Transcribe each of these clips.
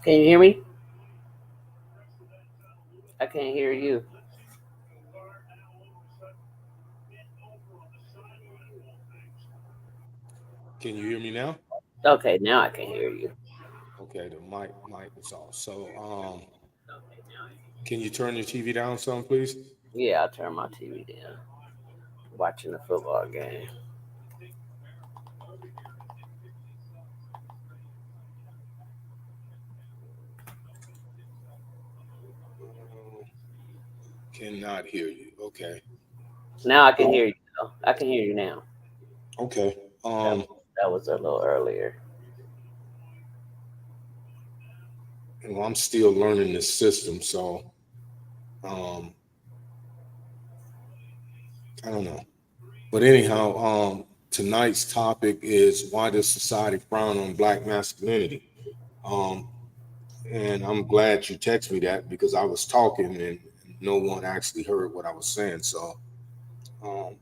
Can you hear me? I can't hear you. Can you hear me now? Okay, now I can hear you. Okay, the mic is off. So, can you turn your TV down some, please? Yeah, I'll turn my TV down. Watching the football game. Cannot hear you. Okay. Now I can Um, hear you. Though. I can hear you now. okay. That, that was a little earlier. Well, I'm still learning this system, so um, I don't know. But anyhow, tonight's topic is why does society frown on black masculinity? Um, and I'm glad you texted me that because I was talking and no one actually heard what I was saying. So um,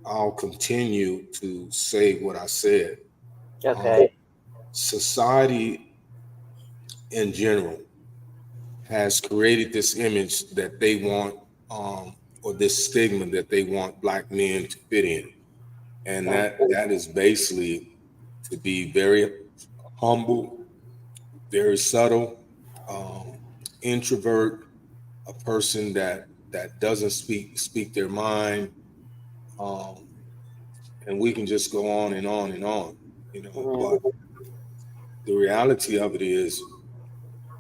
I'll continue to say what I said. Um, Okay. Society in general has created this image that they want, or this stigma that they want black men to fit in, and that is basically to be very humble, very subtle, um, introvert, a person that doesn't speak their mind, um, and we can just go on and on and on, you know. But Mhm. the reality of it is,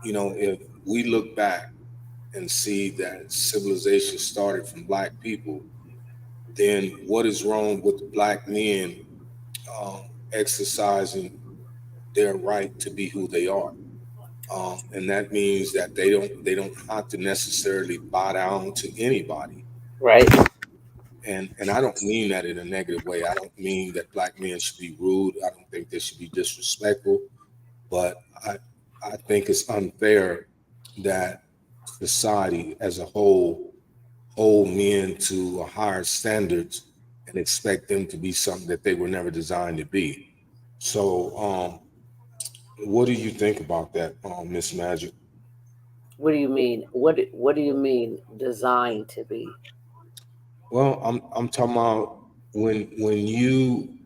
you know, if we look back and see that civilization started from black people, then what is wrong with black men um, exercising their right to be who they are? And that means that they don't have to necessarily bow down to anybody. Right. And I don't mean that in a negative way. I don't mean that black men should be rude. I don't think they should be disrespectful. But I think it's unfair that society as a whole hold men to a higher standards and expect them to be something that they were never designed to be. So, what do you think about that, Miss Magic? What do you mean? What do you mean designed to be? Well, I'm talking about when you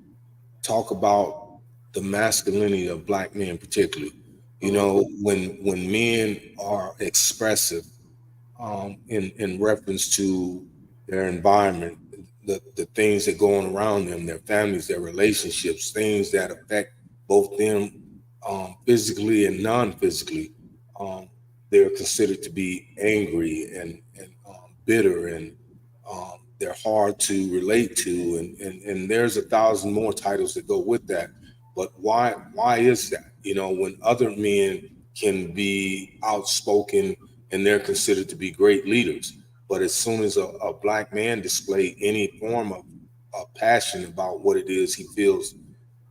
talk about the masculinity of black men, particularly. You Mhm. know, when men are expressive in reference to their environment, the things that go on around them, their families, their relationships, things that affect both them physically and non-physically. Um, they're considered to be angry and bitter, and they're hard to relate to, and there's a thousand more titles that go with that. But why is that? You know, when other men can be outspoken and they're considered to be great leaders. But as soon as a black man display any form of passion about what it is he feels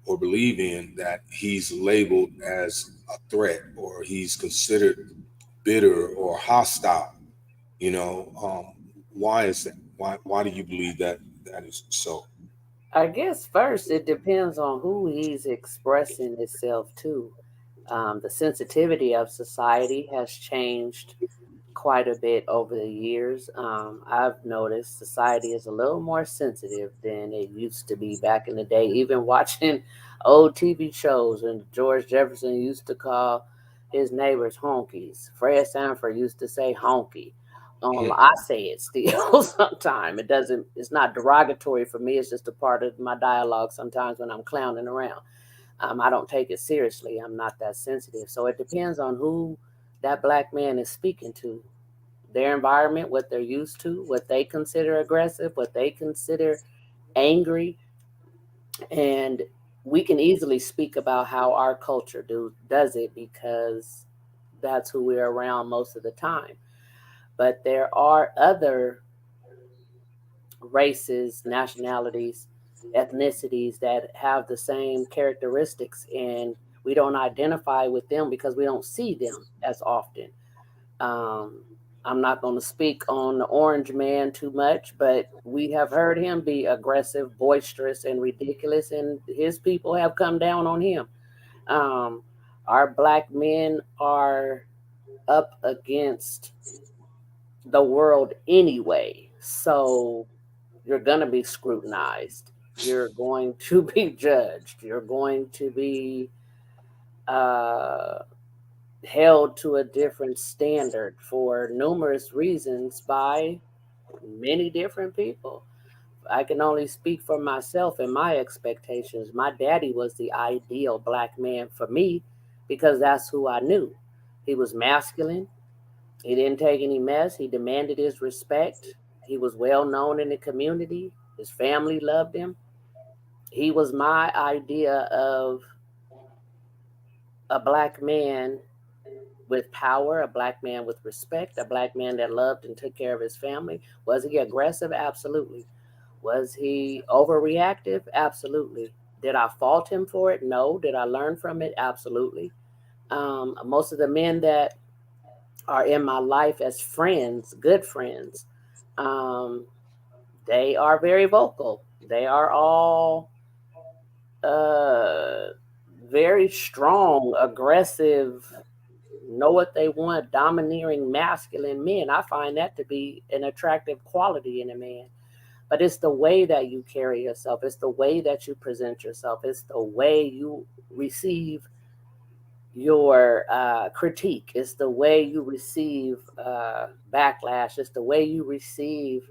or believe in, that he's labeled as a threat or he's considered bitter or hostile. You know, why is that? Why do you believe that that is so? I guess first it depends on who he's expressing itself to. The sensitivity of society has changed quite a bit over the years. I've noticed society is a little more sensitive than it used to be back in the day. Even watching old TV shows, and George Jefferson used to call his neighbors honkies. Fred Sanford used to say honky. Mm, I say it still sometimes. It doesn't. It's not derogatory for me. It's just a part of my dialogue. Sometimes when I'm clowning around, I don't take it seriously. I'm not that sensitive. So it depends on who that black man is speaking to, their environment, what they're used to, what they consider aggressive, what they consider angry. And we can easily speak about how our culture does it because that's who we're around most of the time. But there are other races, nationalities, ethnicities that have the same characteristics, and we don't identify with them because we don't see them as often. Um, I'm not going to speak on the orange man too much, but we have heard him be aggressive, boisterous, and ridiculous, and his people have come down on him. Um, our black men are up against the world anyway, so you're going to be scrutinized. You're going to be judged. You're going to be uh, held to a different standard for numerous reasons by many different people. I can only speak for myself and my expectations. My daddy was the ideal black man for me because that's who I knew. He was masculine. He didn't take any mess. He demanded his respect. He was well known in the community. His family loved him. He was my idea of a black man with power, a black man with respect, a black man that loved and took care of his family. Was he aggressive? Absolutely. Was he overreactive? Absolutely. Did I fault him for it? No. Did I learn from it? Absolutely. Most of the men that are in my life as friends, good friends, um, they are very vocal. They are all uh, very strong, aggressive, know what they want, domineering, masculine men. I find that to be an attractive quality in a man. But it's the way that you carry yourself, it's the way that you present yourself, it's the way you receive your critique, it's the way you receive backlash, it's the way you receive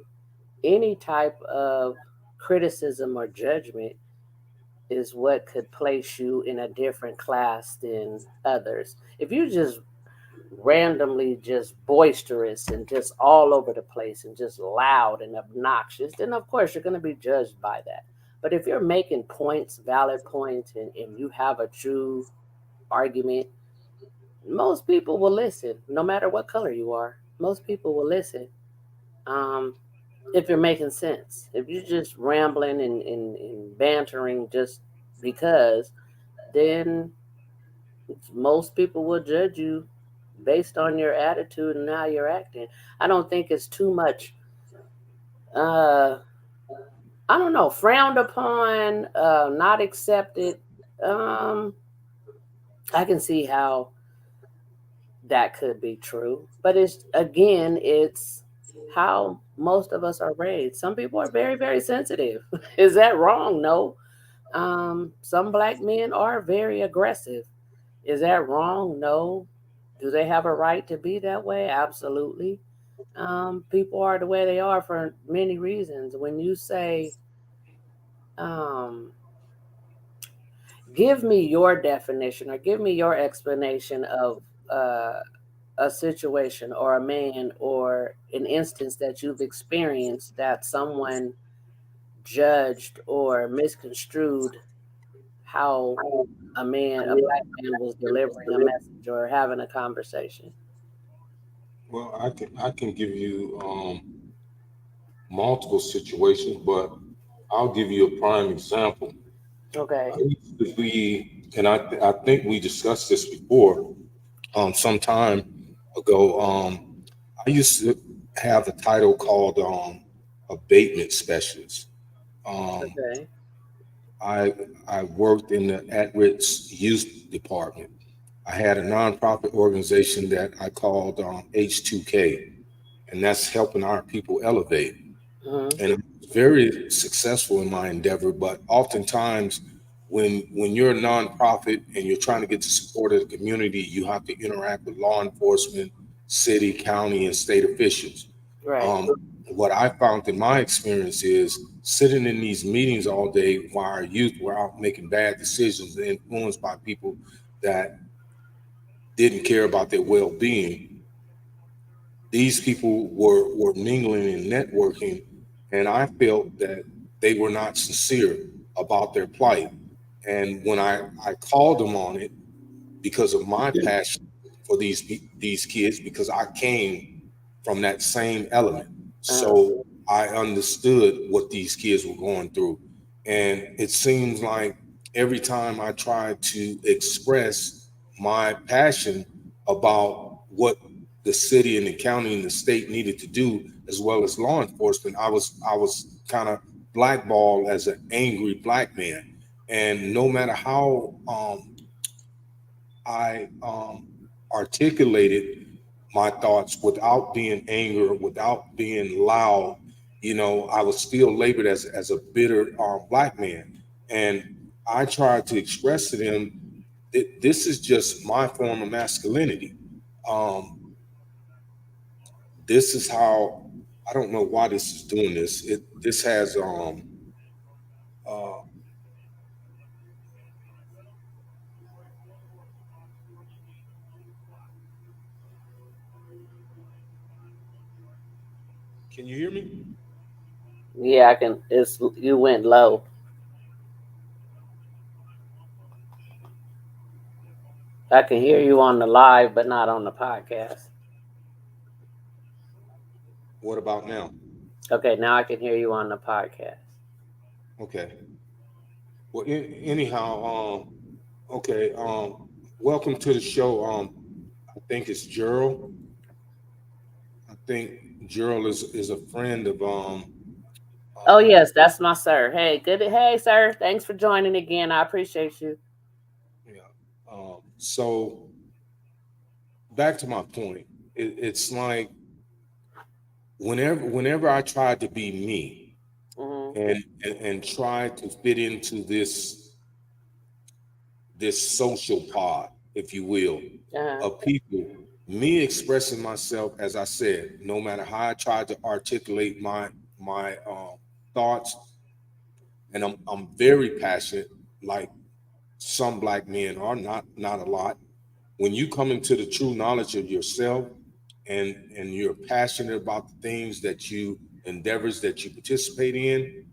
any type of criticism or judgment is what could place you in a different class than others. If you just randomly just boisterous and just all over the place and just loud and obnoxious, then of course you're going to be judged by that. But if you're making points, valid points, and you have a true argument, most people will listen, no matter what color you are. Most people will listen. Um, if you're making sense, if you're just rambling and bantering just because, then most people will judge you based on your attitude and how you're acting. I don't think it's too much, uh, I don't know, frowned upon, not accepted. Um, I can see how that could be true. But it's, again, it's how most of us are raised. Some people are very, very sensitive. Is that wrong? No. Some black men are very aggressive. Is that wrong? No. Do they have a right to be that way? Absolutely. People are the way they are for many reasons. When you say, um, give me your definition or give me your explanation of uh, a situation or a man or an instance that you've experienced that someone judged or misconstrued how a black man was delivering a message or having a conversation. Well, I can give you multiple situations, but I'll give you a prime example. I Okay. used to be, and I think we discussed this before, some time ago. I used to have a title called abatement specialist. Um, Okay. I I worked in the at-risk youth department. I had a nonprofit organization that I called H2K, and that's helping our people elevate. Hmm. And I was very successful in my endeavor. But oftentimes, when you're a nonprofit and you're trying to get the support of the community, you have to interact with law enforcement, city, county, and state officials. Right. Um, what I found in my experience is sitting in these meetings all day while our youth were out making bad decisions and influenced by people that didn't care about their well-being. These people were mingling and networking, and I felt that they were not sincere. about their plight. And when I called them on it because of my passion for these kids, because I came from that same element. Uh, So I understood what these kids were going through. And it seems like every time I tried to express my passion about what the city and the county and the state needed to do, as well as law enforcement, I was kind of blackballed as an angry black man. And no matter how I articulated my thoughts without being angry, without being loud, I was still labeled as a bitter black man. And I tried to express to them that this is just my form of masculinity. Um, this is how, I don't know why this is doing this. This has uh, can you hear me? yeah, I can. It's you went low. I can hear you on the live, but not on the podcast. What about now? Okay, now I can hear you on the podcast. Okay. Well, anyhow, okay. Welcome to the show. I think it's Gerald. I think Gerald is a friend of Oh uh, yes, that's my sir. Hey, good. Hey, sir. Thanks for joining again. I appreciate you. yeah. So back to my point, it's like whenever I tried to be me Hmm. and try to fit into this social pod, if you will, Uh-huh. of people. Me expressing myself, as I said, no matter how I tried to articulate my thoughts, and I'm very passionate, like some black men are, not a lot. When you come into the true knowledge of yourself, and you're passionate about the things that you endeavors that you participate in,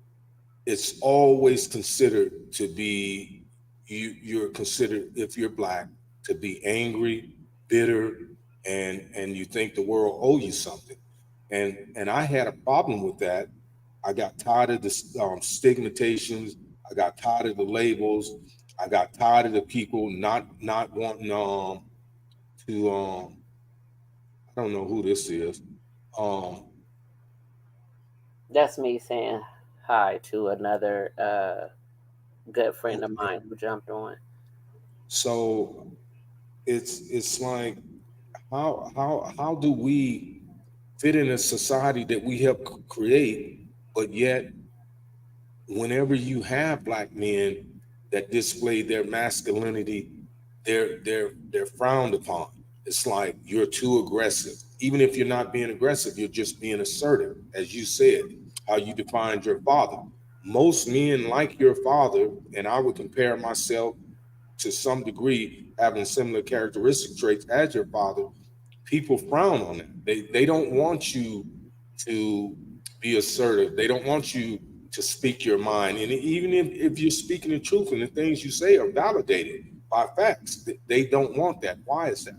it's always considered to be you're considered, if you're black, to be angry, bitter, and you think the world owe you something. And I had a problem with that. I got tired of the stigmatations. I got tired of the labels. I got tired of the people not wanting to I don't know who this is. Um, That's me saying hi to another good friend of okay. mine who jumped on. So it's like, how do we fit in a society that we help create, but yet whenever you have black men that display their masculinity, they're frowned upon. It's like you're too aggressive. Even if you're not being aggressive, you're just being assertive, as you said, how you defined your father. Most men like your father, and I would compare myself to some degree having similar characteristic traits as your father. People frown on that. They don't want you to be assertive. They don't want you to speak your mind. And even if you're speaking the truth and the things you say are validated by facts, they don't want that. Why is that?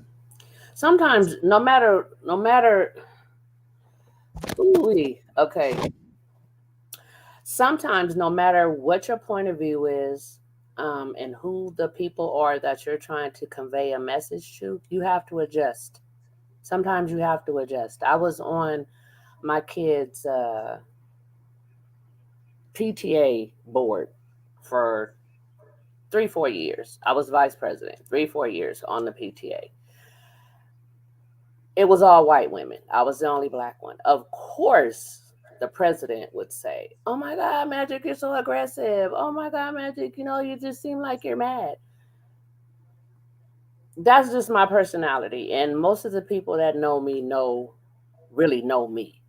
Sometimes, no matter, ooh, okay. Sometimes, no matter what your point of view is, and who the people are that you're trying to convey a message to, you have to adjust. Sometimes you have to adjust. I was on my kids' PTA board for 3, 4 years. I was vice president, 3, 4 years on the PTA. It was all white women. I was the only black one. Of course, the president would say, "Oh my God, Magic, you're so aggressive. Oh my God, Magic, you just seem like you're mad." That's just my personality. And most of the people that know me really know me.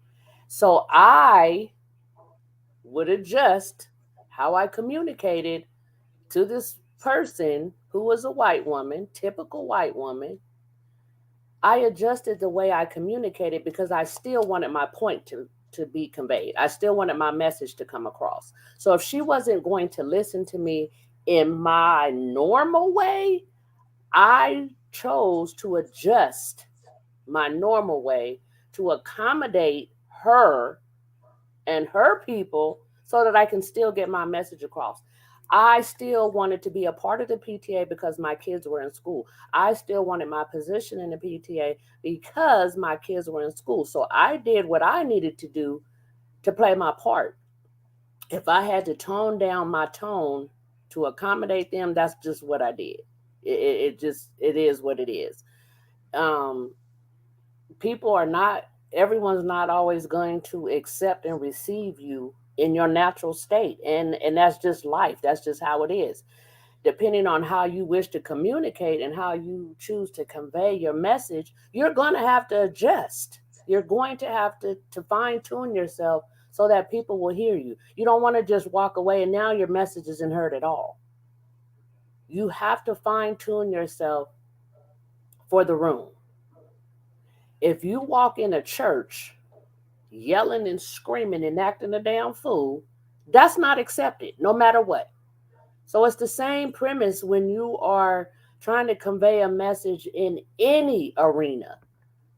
So I would adjust how I communicated to this person who was a white woman, typical white woman. I adjusted the way I communicated because I still wanted my point to be conveyed. I still wanted my message to come across. So if she wasn't going to listen to me in my normal way, I chose to adjust my normal way to accommodate her and her people so that I can still get my message across. I still wanted to be a part of the PTA because my kids were in school. I still wanted my position in the PTA because my kids were in school. So I did what I needed to do to play my part. If I had to tone down my tone to accommodate them, that's just what I did. It is what it is. Um, People are not, everyone's not always going to accept and receive you in your natural state, and that's just life, that's just how it is. Depending on how you wish to communicate and how you choose to convey your message, you're going to have to adjust. You're going to have to fine tune yourself so that people will hear you. You don't want to just walk away and now your message isn't heard at all. You have to fine tune yourself for the room. If you walk in a church yelling and screaming and acting a damn fool, that's not accepted, no matter what. So it's the same premise when you are trying to convey a message in any arena.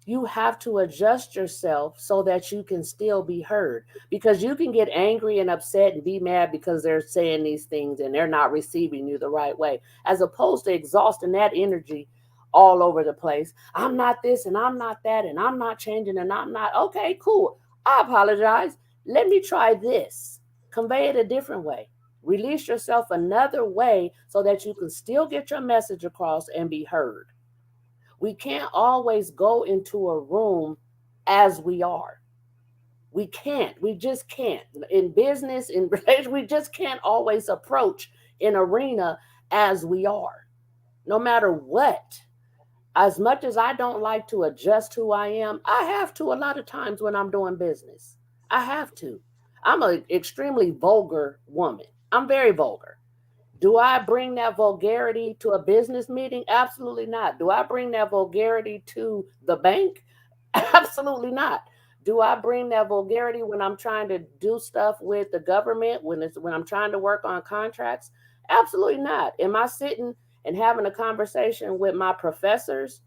You have to adjust yourself so that you can still be heard, because you can get angry and upset and be mad because they're saying these things and they're not receiving you the right way, as opposed to exhausting that energy all over the place. I'm not this and I'm not that and I'm not changing and I'm not okay, cool. I apologize. Let me try this. Convey it a different way. Release yourself another way so that you can still get your message across and be heard. We can't always go into a room as we are. We can't. We just can't. In business, in relations, we just can't always approach an arena as we are, no matter what. As much as I don't like to adjust who I am, I have to a lot of times when I'm doing business. I have to. I'm an extremely vulgar woman. I'm very vulgar. Do I bring that vulgarity to a business meeting? Absolutely not. Do I bring that vulgarity to the bank? Absolutely not. Do I bring that vulgarity when I'm trying to do stuff with the government, when I'm trying to work on contracts? Absolutely not. Am I sitting and having a conversation with my professors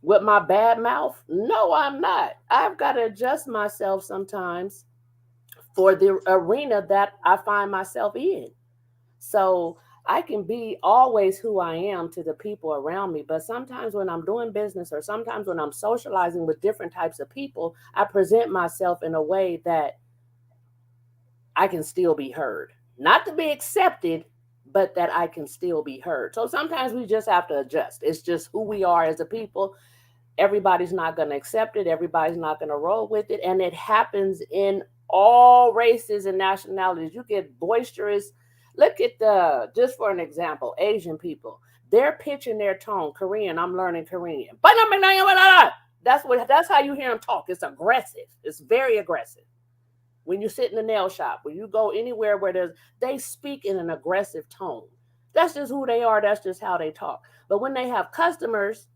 with my bad mouth? No, I'm not. I've got to adjust myself sometimes for the arena that I find myself in. So I can be always who I am to the people around me. But sometimes when I'm doing business or sometimes when I'm socializing with different types of people, I present myself in a way that I can still be heard. Not to be accepted, but that I can still be heard. So sometimes we just have to adjust. It's just who we are as a people. Everybody's not going to accept it. Everybody's not going to roll with it. And it happens in all races and nationalities. You get boisterous. Look at just for an example, Asian people. They're pitching their tone. Korean, I'm learning Korean. That's how you hear them talk. It's aggressive. It's very aggressive. When you sit in the nail shop, when you go anywhere where they speak in an aggressive tone. That's just who they are. That's just how they talk. But when they have customers,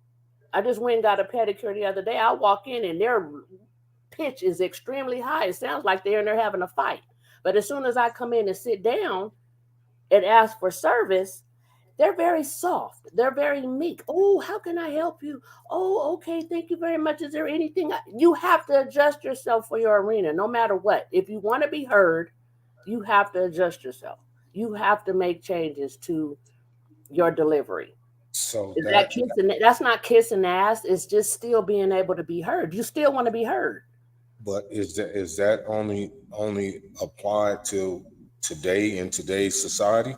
I just went and got a pedicure the other day. I walk in and their pitch is extremely high. It sounds like they're in there having a fight. But as soon as I come in and sit down and ask for service, they're very soft. They're very meek. Oh, how can I help you? Oh, okay. Thank you very much. Is there anything? You have to adjust yourself for your arena, no matter what. If you want to be heard, you have to adjust yourself. You have to make changes to your delivery. So Is that that, kissing? That's not kissing ass. It's just still being able to be heard. You still want to be heard. but is that only applied to today in today's society?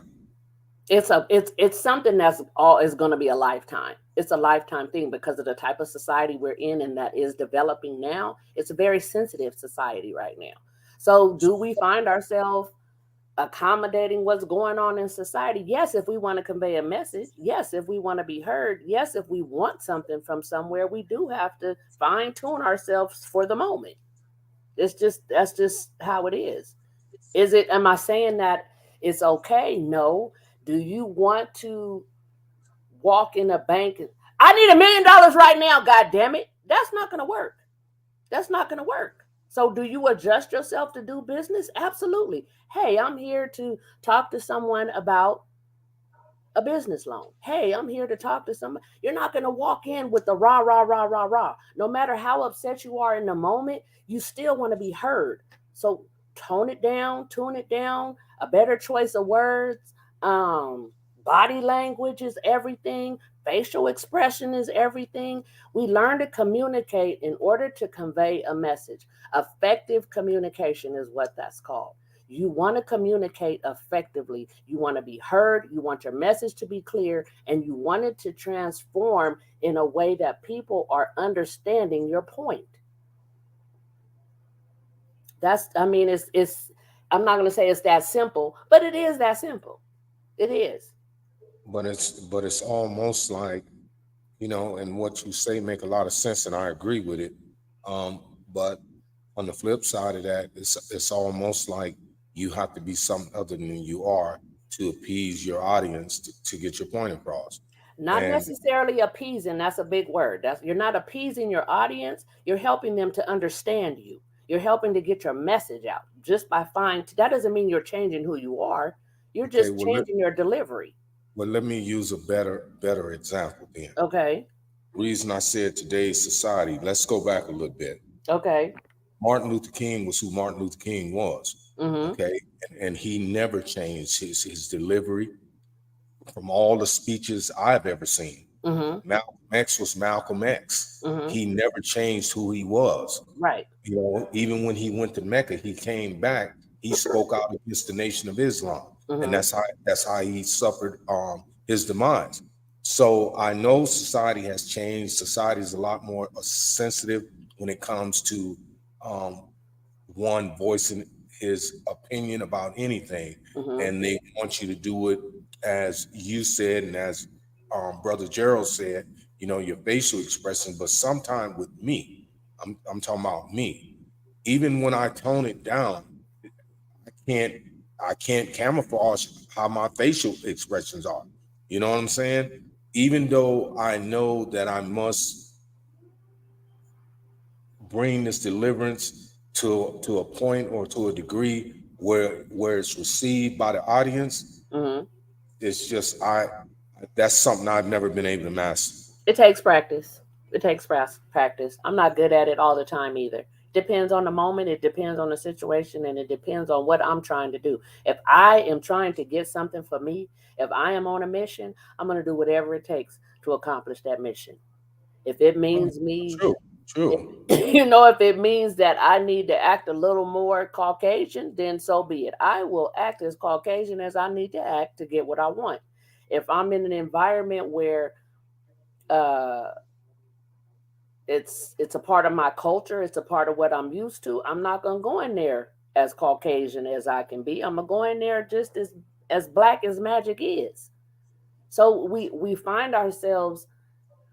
It's something that's all is going to be a lifetime. It's a lifetime thing because of the type of society we're in and that is developing now. It's a very sensitive society right now. So, do we find ourselves accommodating what's going on in society? Yes, if we want to convey a message. Yes, if we want to be heard. Yes, if we want something from somewhere, we do have to fine tune ourselves for the moment. That's just how it is. Is it, am I saying that it's okay? No. Do you want to walk in a bank and I need $1 million right now, god damn it? That's not gonna work. That's not gonna work. So, do you adjust yourself to do business? Absolutely. Hey, I'm here to talk to someone about a business loan. Hey, I'm here to talk to somebody. You're not going to walk in with the rah, rah, rah, rah, rah. No matter how upset you are in the moment, you still want to be heard. So tone it down, tune it down, a better choice of words. Um, Body language is everything. Facial expression is everything. We learn to communicate in order to convey a message. Effective communication is what that's called. You want to communicate effectively. You want to be heard. You want your message to be clear, and you want it to transform in a way that people are understanding your point. I mean, I'm not going to say it's that simple, but it is that simple. It is. But it's almost like, and what you say make a lot of sense, and I agree with it. But on the flip side of that, it's almost like you have to be something other than you are to appease your audience to get your point across. Not And necessarily appeasing, that's a big word. That's You're not appeasing your audience, you're helping them to understand you. You're helping to get your message out just by that doesn't mean you're changing who you are. You're okay, just changing your delivery. let me use a better example then. Okay. Reason I said today's society, let's go back a little bit. Okay. Martin Luther King was who Martin Luther King was. Mhm. Okay. And he never changed his delivery from all the speeches I've ever seen. Mhm. Malcolm X was Malcolm X. Mhm. He never changed who he was. Right. Even when he went to Mecca, he came back. He spoke out against the Nation of Islam, and Mhm. that's how he suffered his demise. So I know society has changed. Society is a lot more sensitive when it comes to um, one voicing his opinion about anything, Mhm. and they want you to do it as you said, and as Brother Gerald said. Your facial expression. But sometimes with me, I'm talking about me. Even when I tone it down, I can't I can't camouflage how my facial expressions are. You know what I'm saying? Even though I know that I must bring this deliverance to a point or to a degree where it's received by the audience, Mhm. it's just that's something I've never been able to master. It takes practice. It takes practice. I'm not good at it all the time either. Depends on the moment, it depends on the situation, and it depends on what I'm trying to do. If I am trying to get something for me, if I am on a mission, I'm going to do whatever it takes to accomplish that mission. If it Oh, means me, true, if, true. if it means that I need to act a little more Caucasian, then so be it. I will act as Caucasian as I need to act to get what I want. If I'm in an environment where uh, it's a part of my culture, it's a part of what I'm used to, I'm not gonna go in there as Caucasian as I can be. I'm gonna go in there just as black as magic is. So we find ourselves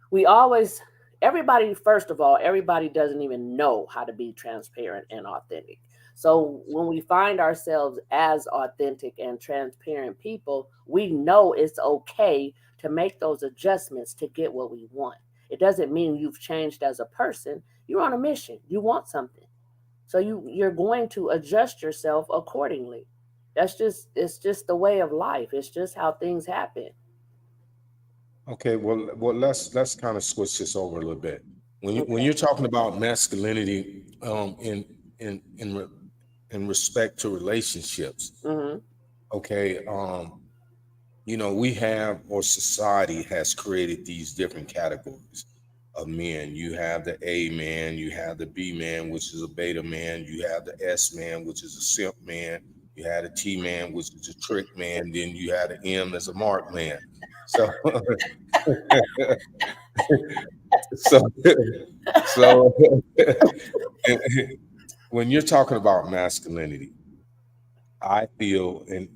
we always everybody first of all everybody doesn't even know how to be transparent and authentic. So when we find ourselves as authentic and transparent people, we know it's okay to make those adjustments to get what we want. It doesn't mean you've changed as a person. You're on a mission, you want something, so you're going to adjust yourself accordingly. It's just the way of life. It's just how things happen. Okay, well, let's kind of switch this over a little bit. When Okay. you're talking about masculinity, in respect to relationships, Mhm. okay, we have, or society has created these different categories of men. You have the A man, you have the B man, which is a beta man, you have the S man, which is a simp man, you had a T man, which is a trick man, then you had an M as a mark man. So, so, so, when you're talking about masculinity, I feel, and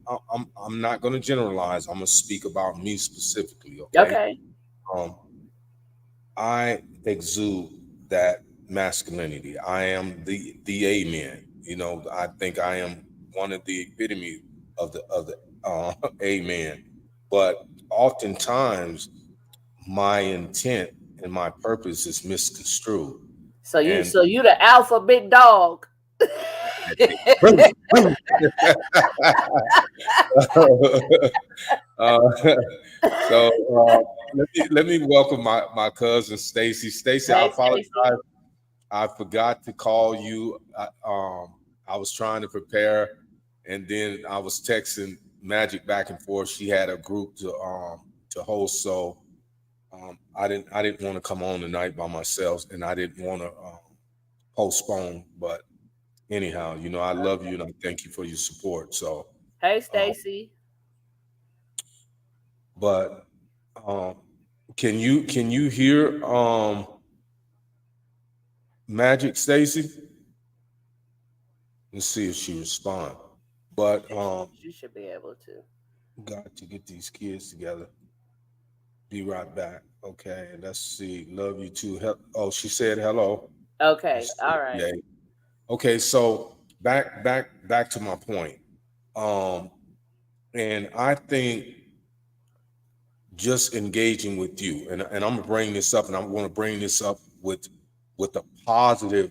I'm not going to generalize. I'm going to speak about me specifically. Okay, Okay. um, I exude that masculinity. I am the amen. I think I am one of the epitome of the amen. But oftentimes, my intent and my purpose is misconstrued. And So you the alpha big dog. uh, so let me welcome my cousin Stacy. Stacy, I Hey, apologize. Stacy. I forgot to call you. I was trying to prepare, and then I was texting Magic back and forth. She had a group to host, so I didn't want to come on tonight by myself, and I didn't want to postpone. But anyhow, I love you and I thank you for your support. So, Hey, um, Stacy. but um, can you hear Magic Stacy? Let's see if she respond. But She should be able to. got to get these kids together. Be right back. Okay, let's see. Love you too. Oh, she said hello. Okay. Let's see. All right. Yay. Okay, so back to my point. Um, and I think just engaging with you, and I'm gonna bring this up, and I'm gonna bring this up with a positive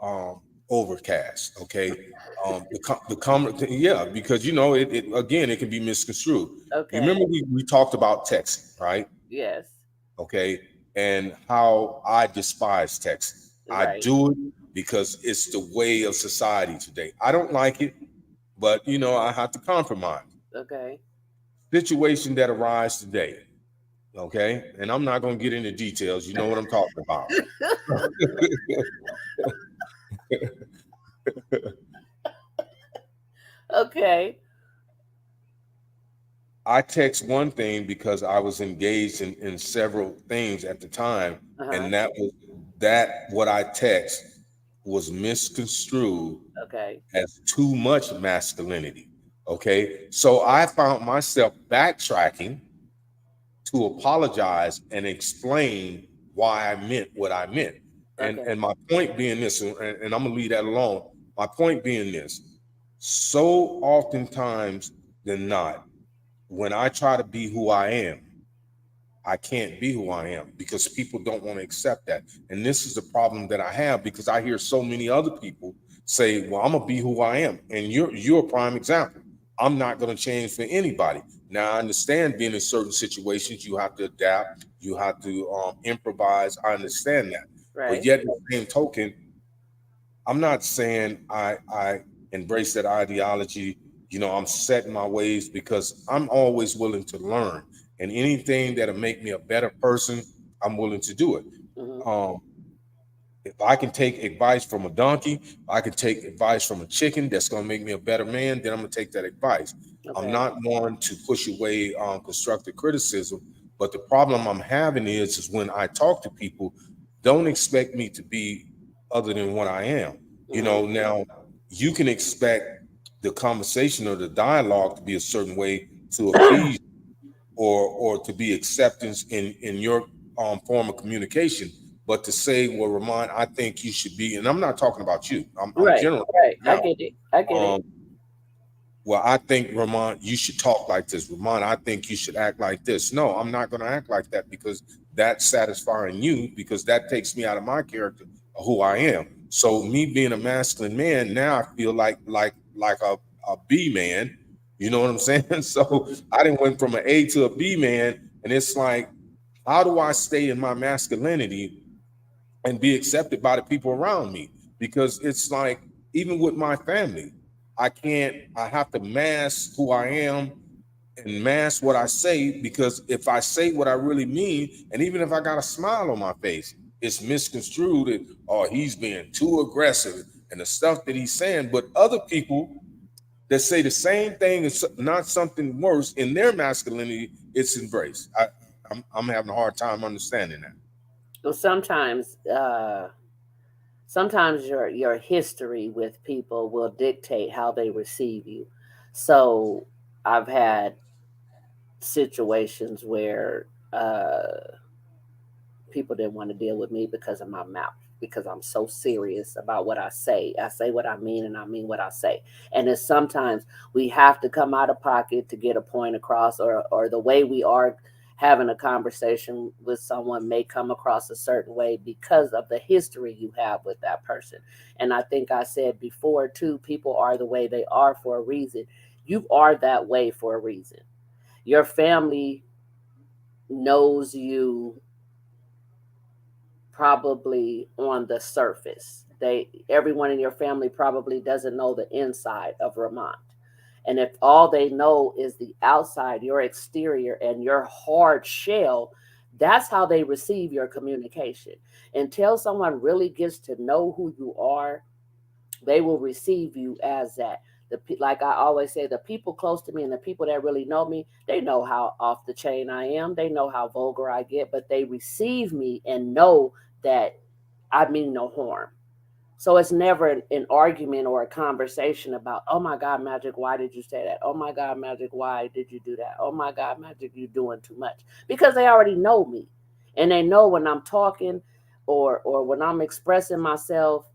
um overcast. Okay. Yeah, because it again, it can be misconstrued. You Okay. remember we talked about texting, right? Yes. Okay, and how I despise texting. I Right. do it because it's the way of society today. I don't like it, but I have to compromise. Okay. Situation that arise today, okay, and I'm not going to get into details. You know what I'm talking about. Okay. I text one thing because I was engaged in several things at the time, Uh huh. and that what I text was misconstrued Okay. as too much masculinity. Okay. So I found myself backtracking to apologize and explain why I meant what I meant. And Okay. my point being this, and I'm gonna leave that alone. My point being this: so oftentimes than not, when I try to be who I am, I can't be who I am because people don't want to accept that. And this is the problem that I have because I hear so many other people say, "Well, I'm gonna be who I am," and you're a prime example. I'm not gonna change for anybody. Now I understand being in certain situations, you have to adapt, you have to improvise. I understand that, but Right. yet, in the same token, I'm not saying I embrace that ideology. I'm set in my ways because I'm always willing to learn, and anything that'll make me a better person, I'm willing to do it. Hmm. Um, if I can take advice from a donkey, if I can take advice from a chicken that's going to make me a better man, then I'm going to take that advice. I'm Okay. not one to push away constructive criticism, but the problem I'm having is when I talk to people, don't expect me to be other than what I am. Hmm. Now you can expect the conversation or the dialogue to be a certain way to appease or to be acceptance in your form of communication. But to say, well, Ramon, I think you should be, and I'm not talking about you. I'm Right. general Right. I now. get it. I get it. Um, well, I think Ramon, you should talk like this. Ramon, I think you should act like this. No, I'm not going to act like that because that's satisfying you because that takes me out of my character of who I am. So me being a masculine man, now I feel like a B man. You know what I'm saying? So I didn't went from an A to a B man, and it's like, how do I stay in my masculinity and be accepted by the people around me? Because it's like, even with my family, I have to mask who I am and mask what I say because if I say what I really mean, and even if I got a smile on my face, it's misconstrued that, oh, he's being too aggressive and the stuff that he's saying. But other people that say the same thing is not something worse in their masculinity, it's embraced. I'm having a hard time understanding that. Well, sometimes your history with people will dictate how they receive you. So I've had situations where people didn't want to deal with me because of my mouth, because I'm so serious about what I say. I say what I mean and I mean what I say. And it's sometimes we have to come out of pocket to get a point across, or the way we are. having a conversation with someone may come across a certain way because of the history you have with that person. And I think I said before too, people are the way they are for a reason. You are that way for a reason. Your family knows you probably on the surface. Everyone in your family probably doesn't know the inside of Vermont. And if all they know is the outside, your exterior and your hard shell, that's how they receive your communication. Until someone really gets to know who you are, they will receive you as that. Like I always say, the people close to me and the people that really know me, they know how off the chain I am. They know how vulgar I get, but they receive me and know that I mean no harm. So it's never an argument or a conversation about, oh my God, Magic, why did you say that? Oh my God, Magic, why did you do that? Oh my God, Magic, you're doing too much. Because they already know me. And they know when I'm talking or when I'm expressing myself,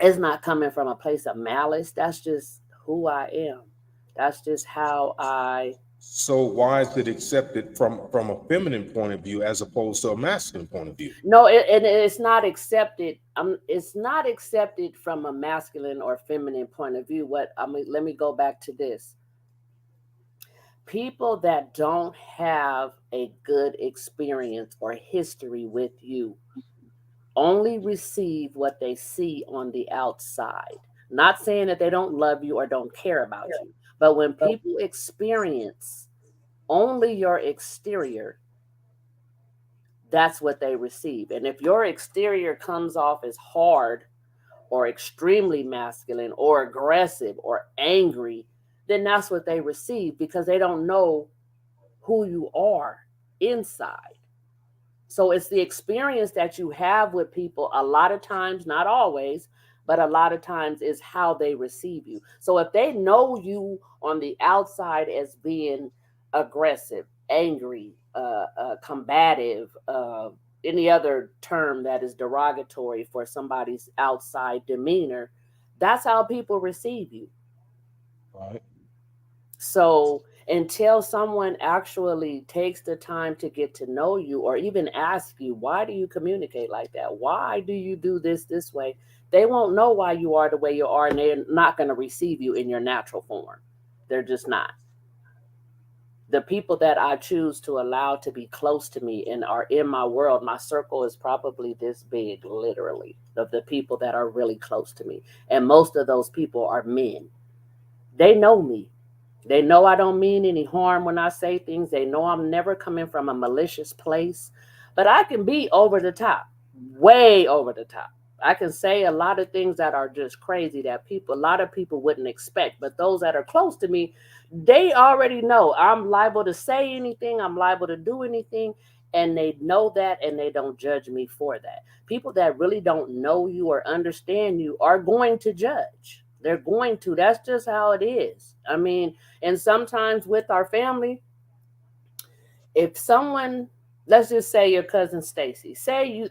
it's not coming from a place of malice. That's just who I am. That's just how I. So why is it accepted from a feminine point of view as opposed to a masculine point of view? No, and it's not accepted. It's not accepted from a masculine or feminine point of view. What I mean, let me go back to this. People that don't have a good experience or history with you only receive what they see on the outside. Not saying that they don't love you or don't care about you, but when people experience only your exterior, that's what they receive. And if your exterior comes off as hard or extremely masculine or aggressive or angry, then that's what they receive because they don't know who you are inside. So it's the experience that you have with people a lot of times, not always, but a lot of times is how they receive you. So if they know you on the outside as being aggressive, angry, combative, any other term that is derogatory for somebody's outside demeanor, that's how people receive you. Right. So until someone actually takes the time to get to know you or even ask you, why do you communicate like that? Why do you do this way? They won't know why you are the way you are, and they're not going to receive you in your natural form. They're just not. The people that I choose to allow to be close to me and are in my world, my circle is probably this big, literally, of the people that are really close to me. And most of those people are men. They know me. They know I don't mean any harm when I say things. They know I'm never coming from a malicious place. But I can be over the top, way over the top. I can say a lot of things that are just crazy that a lot of people wouldn't expect. But those that are close to me, they already know I'm liable to say anything, I'm liable to do anything. And they know that and they don't judge me for that. People that really don't know you or understand you are going to judge. They're going to. That's just how it is. I mean, and sometimes with our family, if someone, let's just say your cousin Stacy, say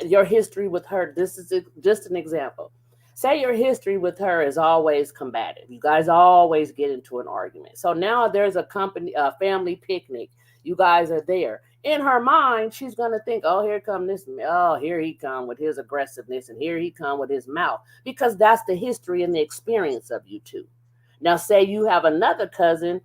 your history with her, this is just an example. Say your history with her is always combative. You guys always get into an argument. So now there's a family picnic. You guys are there. In her mind, she's gonna think, "Oh, here come this. Oh, here he come with his aggressiveness, and here he come with his mouth," because that's the history and the experience of you two. Now, say you have another cousin,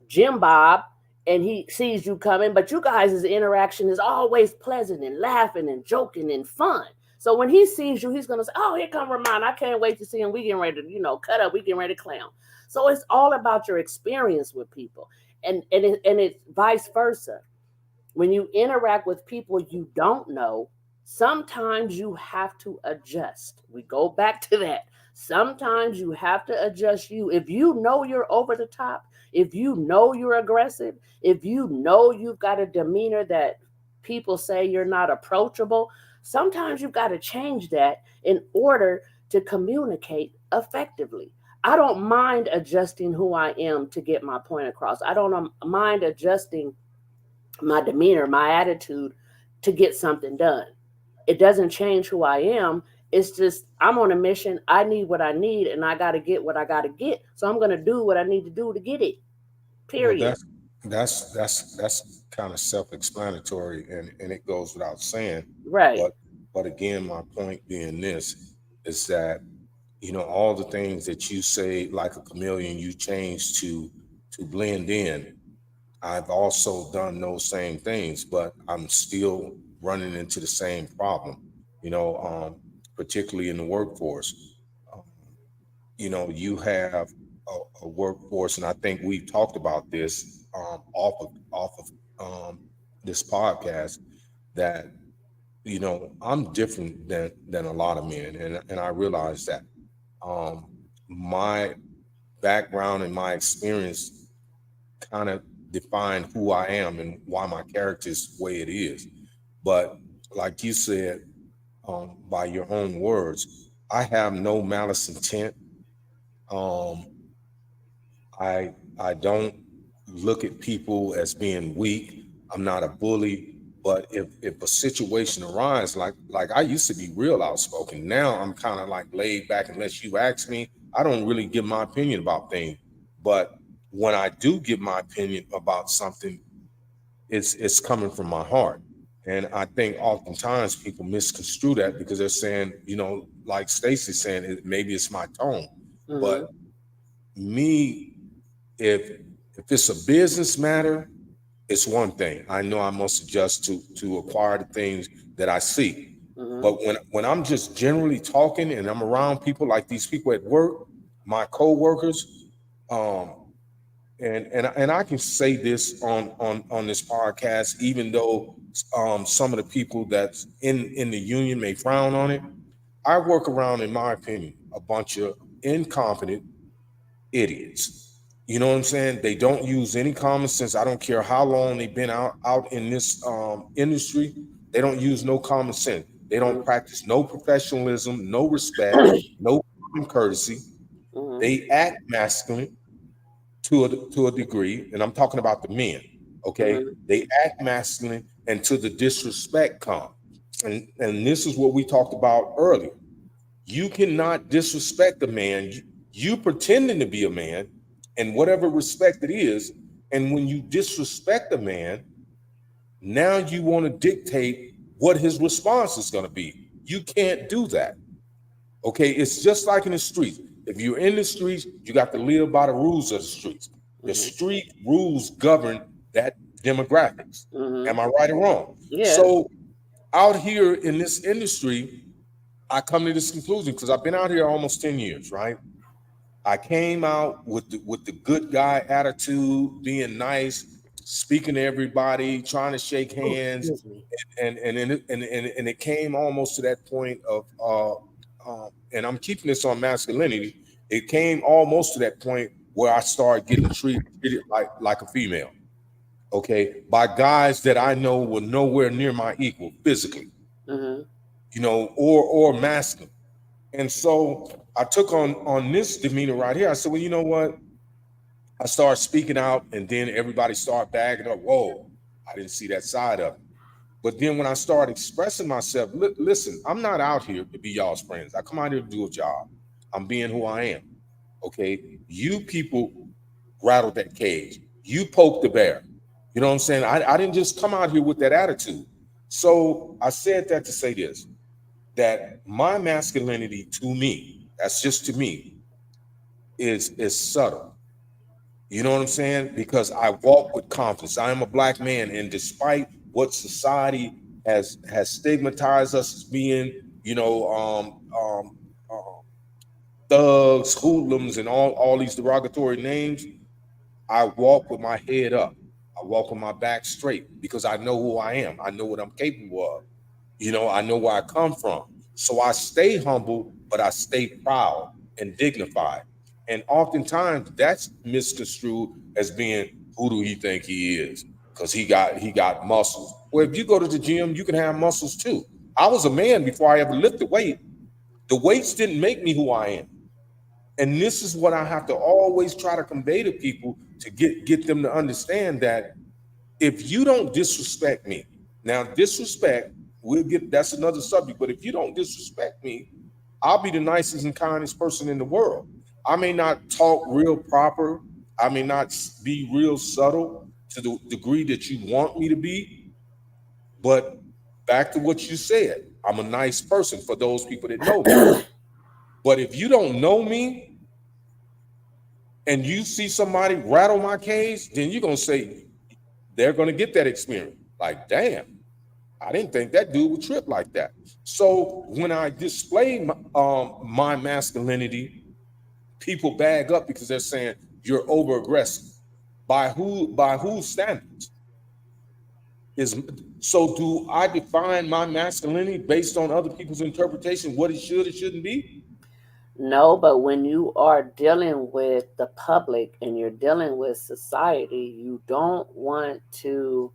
Jim Bob, and he sees you coming, but you guys' interaction is always pleasant and laughing and joking and fun. So when he sees you, he's gonna say, "Oh, here come Ramon. I can't wait to see him. We getting ready to, cut up. We getting ready to clown." So it's all about your experience with people, and it's vice versa. When you interact with people you don't know, sometimes you have to adjust. We go back to that. Sometimes you have to adjust you. If you know you're over the top, if you know you're aggressive, if you know you've got a demeanor that people say you're not approachable, sometimes you've got to change that in order to communicate effectively. I don't mind adjusting who I am to get my point across. I don't mind adjusting my demeanor, my attitude to get something done. It doesn't change who I am. It's just I'm on a mission. I need what I need and I got to get what I got to get. So I'm going to do what I need to do to get it. Well, Period. That's kind of self-explanatory, and it goes without saying. Right. But again, my point being this is that, all the things that you say like a chameleon, you change to blend in. I've also done those same things, but I'm still running into the same problem, you know, um, particularly in the workforce. Um, you have a workforce, and I think we've talked about this off of this podcast, that I'm different than a lot of men, and I realize that um, my background and my experience kind of define who I am and why my character is the way it is. But like you said, by your own words, I have no malice intent. Um, I don't look at people as being weak. I'm not a bully. But if a situation arises, like I used to be real outspoken. Now I'm kind of like laid back unless you ask me. I don't really give my opinion about things. But when I do give my opinion about something, it's coming from my heart. And I think oftentimes people misconstrue that because they're saying, like Stacy's saying, maybe it's my tone. Mm-hmm. But me, if it's a business matter, it's one thing. I know I must adjust to acquire the things that I see. Mm-hmm. But when I'm just generally talking and I'm around people like these people at work, my coworkers, um, and I can say this on this podcast, even though some of the people that's in the union may frown on it. I work around, in my opinion, a bunch of incompetent idiots. You know what I'm saying? They don't use any common sense. I don't care how long they've been out in this industry. They don't use no common sense. They don't practice no professionalism, no respect, no common courtesy. Mm-hmm. They act masculine to a degree, and I'm talking about the men. Okay, Mm-hmm. they act masculine, and to the disrespect come. And this is what we talked about earlier. You cannot disrespect a man. You pretending to be a man, and whatever respect it is. And when you disrespect a man, now you want to dictate what his response is going to be. You can't do that. Okay, it's just like in the streets. If you're in the streets, you got to live by the rules of the streets. The Mm-hmm. street rules govern that demographics. Mm-hmm. Am I right or wrong? Yeah. So out here in this industry, I come to this conclusion because I've been out here almost 10 years, right? I came out with the good guy attitude, being nice, speaking to everybody, trying to shake Oh, hands, excuse me. and it came almost to that point of and I'm keeping this on masculinity. It came almost to that point where I started getting treated like a female, okay, by guys that I know were nowhere near my equal physically, Mm-hmm. or masculine. And so I took on this demeanor right here. I said, well, you know what? I started speaking out, and then everybody started bagging up. Whoa, I didn't see that side of it. But then when I started expressing myself, listen, I'm not out here to be y'all's friends. I come out here to do a job. I'm being who I am. Okay. You people rattled that cage. You poked the bear. You know what I'm saying? I didn't just come out here with that attitude. So I said that to say this, that my masculinity to me, that's just to me, is subtle. You know what I'm saying? Because I walk with confidence. I am a black man, and despite what society has stigmatized us as being, you know, um, thugs, hoodlums, and all these derogatory names, I walk with my head up. I walk with my back straight because I know who I am. I know what I'm capable of. I know where I come from. So I stay humble, but I stay proud and dignified. And oftentimes that's misconstrued as being, who do he think he is? Because he got muscles. Well, if you go to the gym, you can have muscles too. I was a man before I ever lifted weight. The weights didn't make me who I am. And this is what I have to always try to convey to people to get them to understand that if you don't disrespect me, now disrespect, we'll get that's another subject, but if you don't disrespect me, I'll be the nicest and kindest person in the world. I may not talk real proper, I may not be real subtle, to the degree that you want me to be. But back to what you said, I'm a nice person for those people that know me. But if you don't know me and you see somebody rattle my cage, then you're gonna say they're gonna get that experience. Like, damn, I didn't think that dude would trip like that. So when I display my masculinity, people bag up because they're saying you're over aggressive. By who? By whose standards? Is so? Do I define my masculinity based on other people's interpretation? What it should, it shouldn't be? No, but when you are dealing with the public and you're dealing with society, you don't want to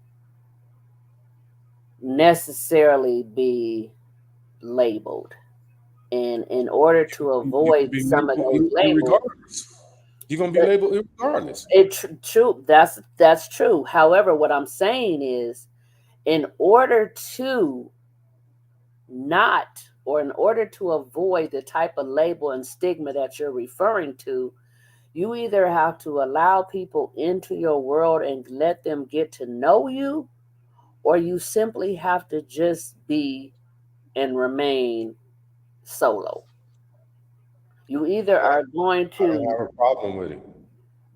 necessarily be labeled. And in order to You're gonna avoid be some of labeled those labels, irregardless. You're gonna be labeled irregardless. true, that's true. However, what I'm saying is, in order to not, or in order to avoid the type of label and stigma that you're referring to, you either have to allow people into your world and let them get to know you, or you simply have to just be and remain solo. You either are going I don't to, have a problem with it.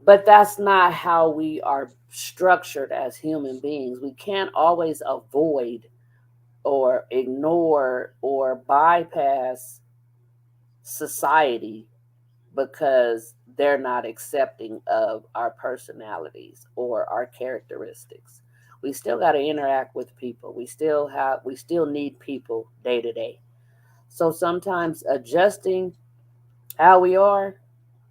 but that's not how we are structured as human beings. We can't always avoid or ignore or bypass society because they're not accepting of our personalities or our characteristics. We still got to interact with people. We still need people day to day. So sometimes adjusting how we are,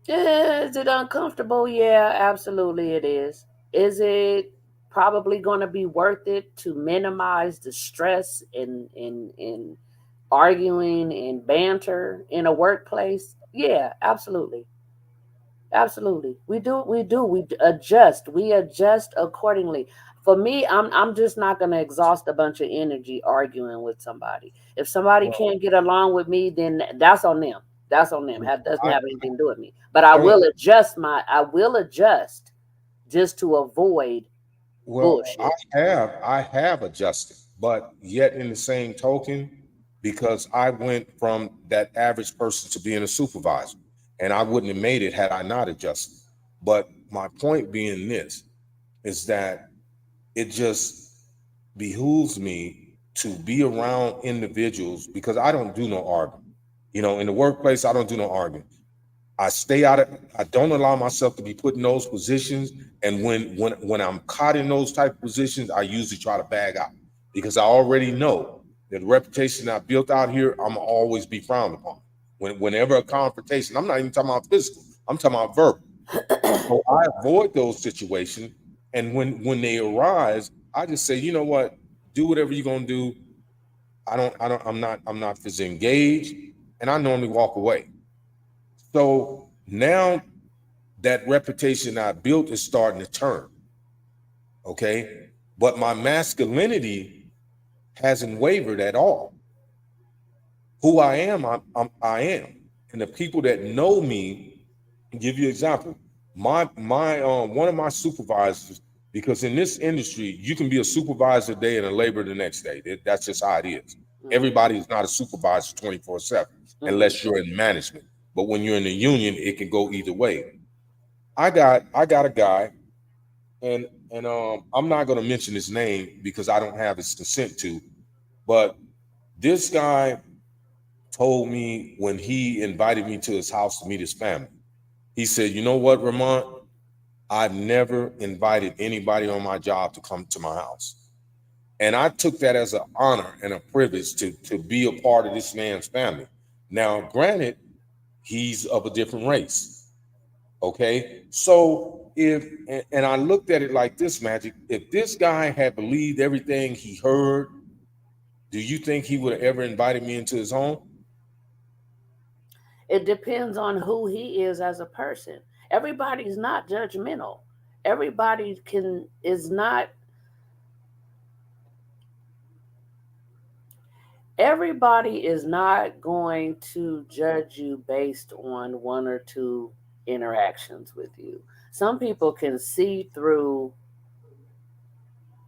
is it uncomfortable? Yeah, absolutely it is. Is it probably going to be worth it to minimize the stress in arguing and banter in a workplace? Yeah, absolutely. Absolutely. We adjust. We adjust accordingly. For me, I'm just not going to exhaust a bunch of energy arguing with somebody. If somebody Well, can't get along with me, then that's on them. That's on them. That doesn't I have anything to do with me. But I will adjust just to avoid I bullshit. have adjusted, but yet in the same token, because I went from that average person to being a supervisor, and I wouldn't have made it had I not adjusted. But my point being this is that it just behooves me to be around individuals because I don't do no arguing. In the workplace, I don't do no arguing. I stay out of. I don't allow myself to be put in those positions. And when I'm caught in those type of positions, I usually try to bag out because I already know that the reputation I built out here, I'm always be frowned upon. Whenever a confrontation, I'm not even talking about physical. I'm talking about verbal. So I avoid those situations. And when they arise, I just say, you know what, do whatever you're gonna do. I'm not physically engaged, and I normally walk away. So now that reputation I built is starting to turn. Okay. But my masculinity hasn't wavered at all. Who I am, I am. And the people that know me, give you an example. My one of my supervisors, because in this industry, you can be a supervisor today and a laborer the next day. That's just how it is. Mm-hmm. Everybody is not a supervisor 24/7 Mm-hmm. unless you're in management. But when you're in the union, it can go either way. I got a guy, and I'm not gonna mention his name because I don't have his consent to, but this guy told me when he invited me to his house to meet his family, he said, "You know what, Ramon? I've never invited anybody on my job to come to my house." And I took that as an honor and a privilege to be a part of this man's family. Now, granted, he's of a different race. Okay. So and I looked at it like this, Magic. If this guy had believed everything he heard, do you think he would have ever invited me into his home? It depends on who he is as a person. Everybody's not judgmental. Everybody can is not Everybody is not going to judge you based on one or two interactions with you. Some people can see through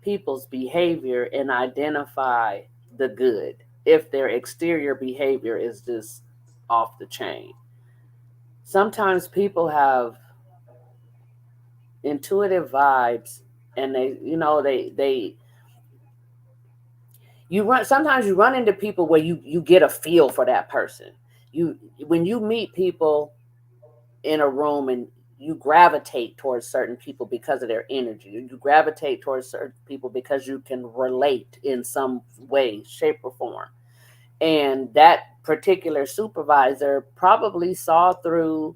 people's behavior and identify the good if their exterior behavior is just off the chain. Sometimes people have intuitive vibes, and they you run sometimes you run into people where you get a feel for that person. You When you meet people in a room, and you gravitate towards certain people because of their energy. You gravitate towards certain people because you can relate in some way, shape, or form. And that particular supervisor probably saw through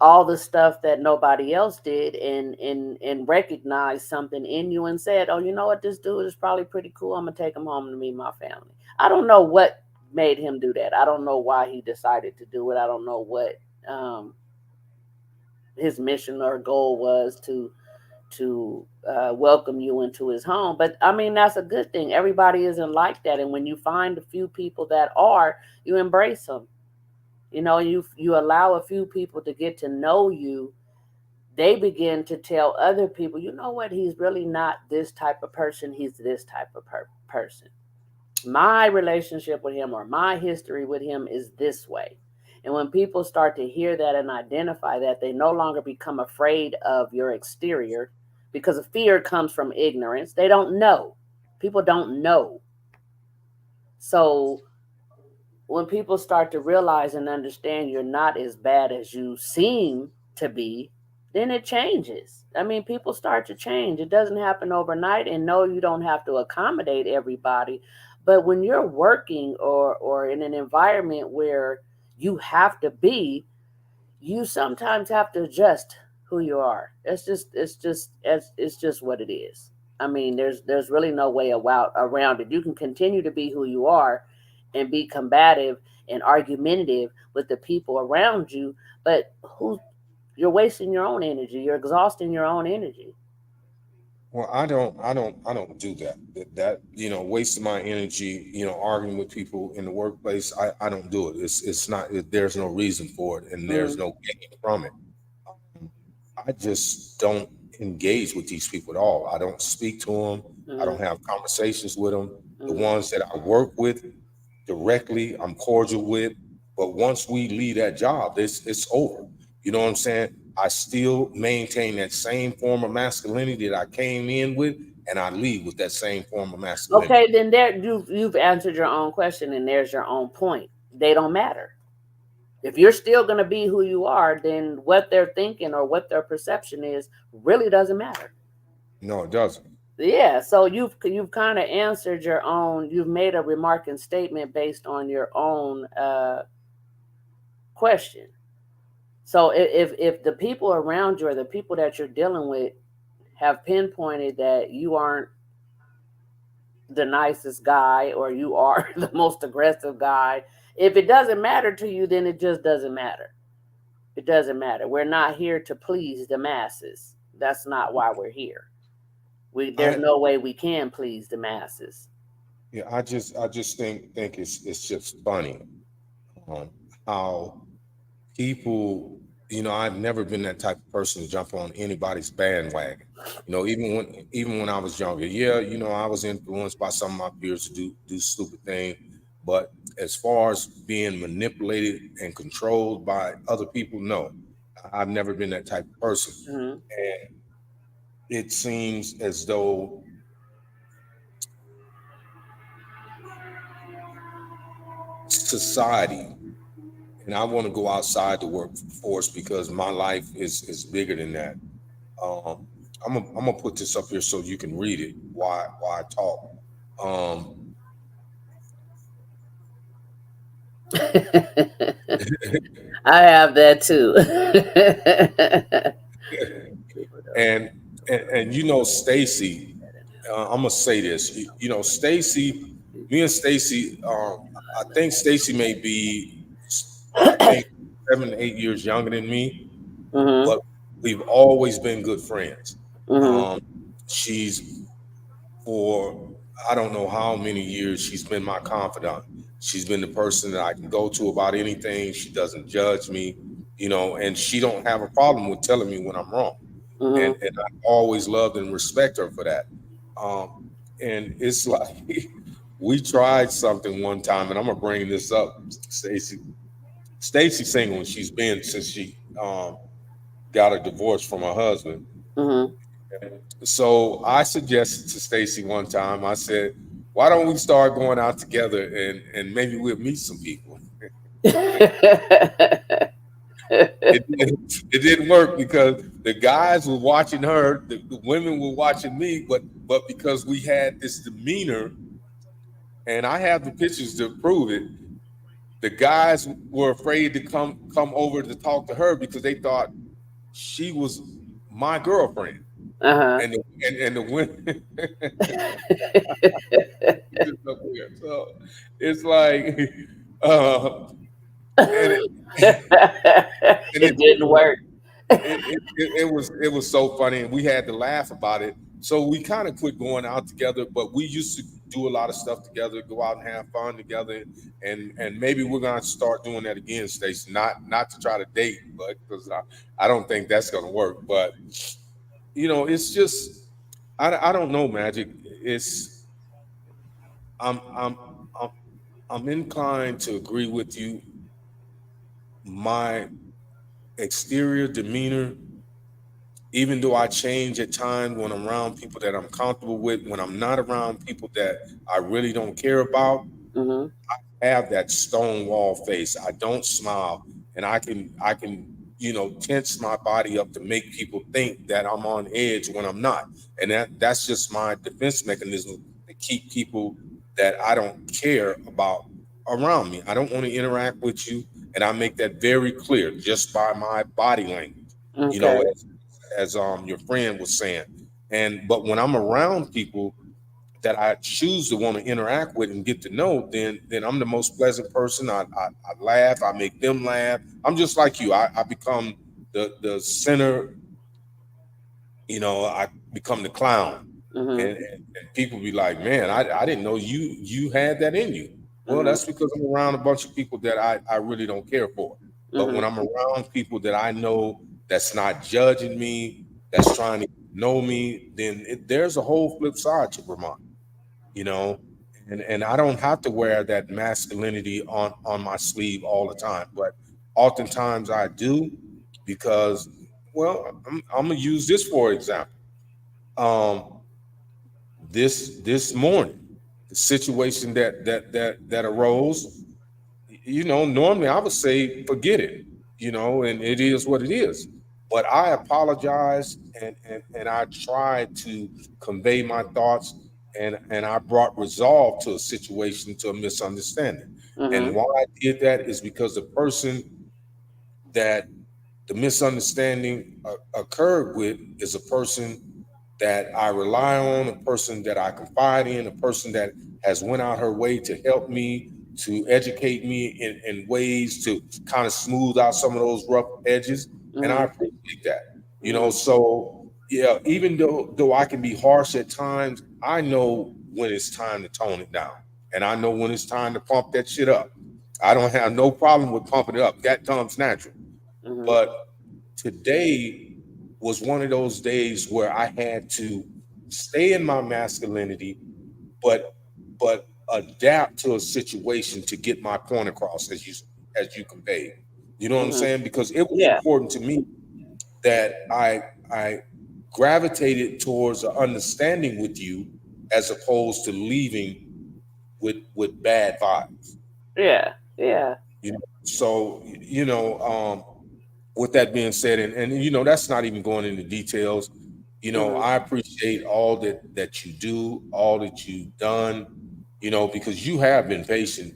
all the stuff that nobody else did, and recognized something in you and said, "Oh, you know what? This dude is probably pretty cool. I'm gonna take him home to meet my family." I don't know what made him do that. I don't know why he decided to do it. I don't know what um, his mission or goal was to welcome you into his home. But I mean, that's a good thing. Everybody isn't like that, and when you find a few people that are, you embrace them. You allow a few people to get to know you. They begin to tell other people, you know what, he's really not this type of person. He's this type of person. My relationship with him or my history with him is this way. And when people start to hear that and identify that, they no longer become afraid of your exterior, because fear comes from ignorance. They don't know. People don't know. So when people start to realize and understand you're not as bad as you seem to be, then it changes. I mean, people start to change. It doesn't happen overnight, and no, you don't have to accommodate everybody. But when you're working or in an environment where you have to be, you sometimes have to adjust who you are. It's just what it is. I mean, there's really no way around it. You can continue to be who you are and be combative and argumentative with the people around you, but who you're wasting your own energy. You're exhausting your own energy. Well, I don't do that. Wasting my energy, arguing with people in the workplace. I don't do it. It's not. There's no reason for it, and there's Mm, no gain from it. Um, I just don't engage with these people at all. I don't speak to them. I mm, don't have conversations with them. The mm. ones that I work with directly, I'm cordial with. But once we leave that job, it's over. You know what I'm saying? I still maintain that same form of masculinity that I came in with, and I leave with that same form of masculinity. Okay, then there you've answered your own question, and there's your own point. They don't matter. If you're still going to be who you are, then what they're thinking or what their perception is really doesn't matter. No, it doesn't. Yeah, so you've kind of answered your own. You've made a remark and statement based on your own question. So if the people around you or the people that you're dealing with have pinpointed that you aren't the nicest guy or you are the most aggressive guy, if it doesn't matter to you, then it just doesn't matter. It doesn't matter. We're not here to please the masses. That's not why we're here. There's I no way we can please the masses. Yeah, I just think it's just funny, um, how people, I've never been that type of person to jump on anybody's bandwagon. Even when I was younger, yeah, I was influenced by some of my peers to do stupid things. But as far as being manipulated and controlled by other people, no, I've never been that type of person. Mm-hmm. And it seems as though society, and I want to go outside the workforce because my life is bigger than that. Um, I'm gonna put this up here so you can read it. Why I talk. Um, I have that too. and and Stacy. I'm gonna say this. Stacy. Me and Stacy. I think Stacy may be, I think, 7 8 years younger than me, Mm-hmm. but we've always been good friends. Mm-hmm. Um, she's for I don't know how many years she's been my confidant. She's been the person that I can go to about anything. She doesn't judge me, and she don't have a problem with telling me when I'm wrong. And Mm-hmm. I always loved and respect her for that. Um, and it's like we tried something one time, and I'm gonna bring this up. Stacy, Stacy's single, and she's been since she got a divorce from her husband. Mhm. So I suggested to Stacy one time. I said, "Why don't we start going out together, and maybe we'll meet some people." It didn't work because the guys were watching her, the women were watching me, but because we had this demeanor, and I have the pictures to prove it, the guys were afraid to come over to talk to her because they thought she was my girlfriend, Uh-huh. and the women. So it's like, uh, and it, and It it didn't didn't work. work. It was so funny, and we had to laugh about it. So we kind of quit going out together, but we used to do a lot of stuff together, go out and have fun together, and maybe we're gonna start doing that again, Stacey. Not to try to date, but because I don't think that's gonna work. But it's just I don't know, Magic. It's I'm I'm I'm I'm inclined to agree with you. My exterior demeanor, even though I change at times when I'm around people that I'm comfortable with, when I'm not around people that I really don't care about, Mhm. have that stone wall face. I don't smile, and I can tense my body up to make people think that I'm on edge when I'm not, and that's just my defense mechanism to keep people that I don't care about around me. I don't want to interact with you, and I make that very clear just by my body language. You Okay. know, as your friend was saying, but when I'm around people that I choose to want to interact with and get to know, then I'm the most pleasant person. I laugh, I make them laugh. I'm just like you. I become the center, I become the clown. Mhm. And people be like, man, I didn't know you had that in you. Well, Mhm. that's because I'm around a bunch of people that I really don't care for. But when Mhm. I'm around people that I know that's not judging me, that's trying to know me, then there's a whole flip side to Vermont, you know and I don't have to wear that masculinity on my sleeve all the time, but oftentimes I do because, well, I'm gonna use this for example. um this morning, the situation that arose, normally I would say forget it, and it is what it is. But I apologize, and I tried to convey my thoughts, and I brought resolve to a situation, to a misunderstanding. And Mhm. why I did that is because the person that the misunderstanding occurred with is a person that I rely on, a person that I confide in, a person that has went out her way to help me, to educate me in ways to kind of smooth out some of those rough edges. And I Mhm. appreciate that. Mhm. So yeah, even though I can be harsh at times, I know when it's time to tone it down. And I know when it's time to pump that shit up. I don't have no problem with pumping it up. That comes natural. Mhm. But today was one of those days where I had to stay in my masculinity, but adapt to a situation to get my point across, as you conveyed. You know what I'm Mhm. saying? Because it was Yeah. important to me that I gravitated towards an understanding with you as opposed to leaving with bad vibes. Yeah. Yeah. So with that being said, and that's not even going into details. Mhm. I appreciate all that you do, all that you've done, because you have been patient,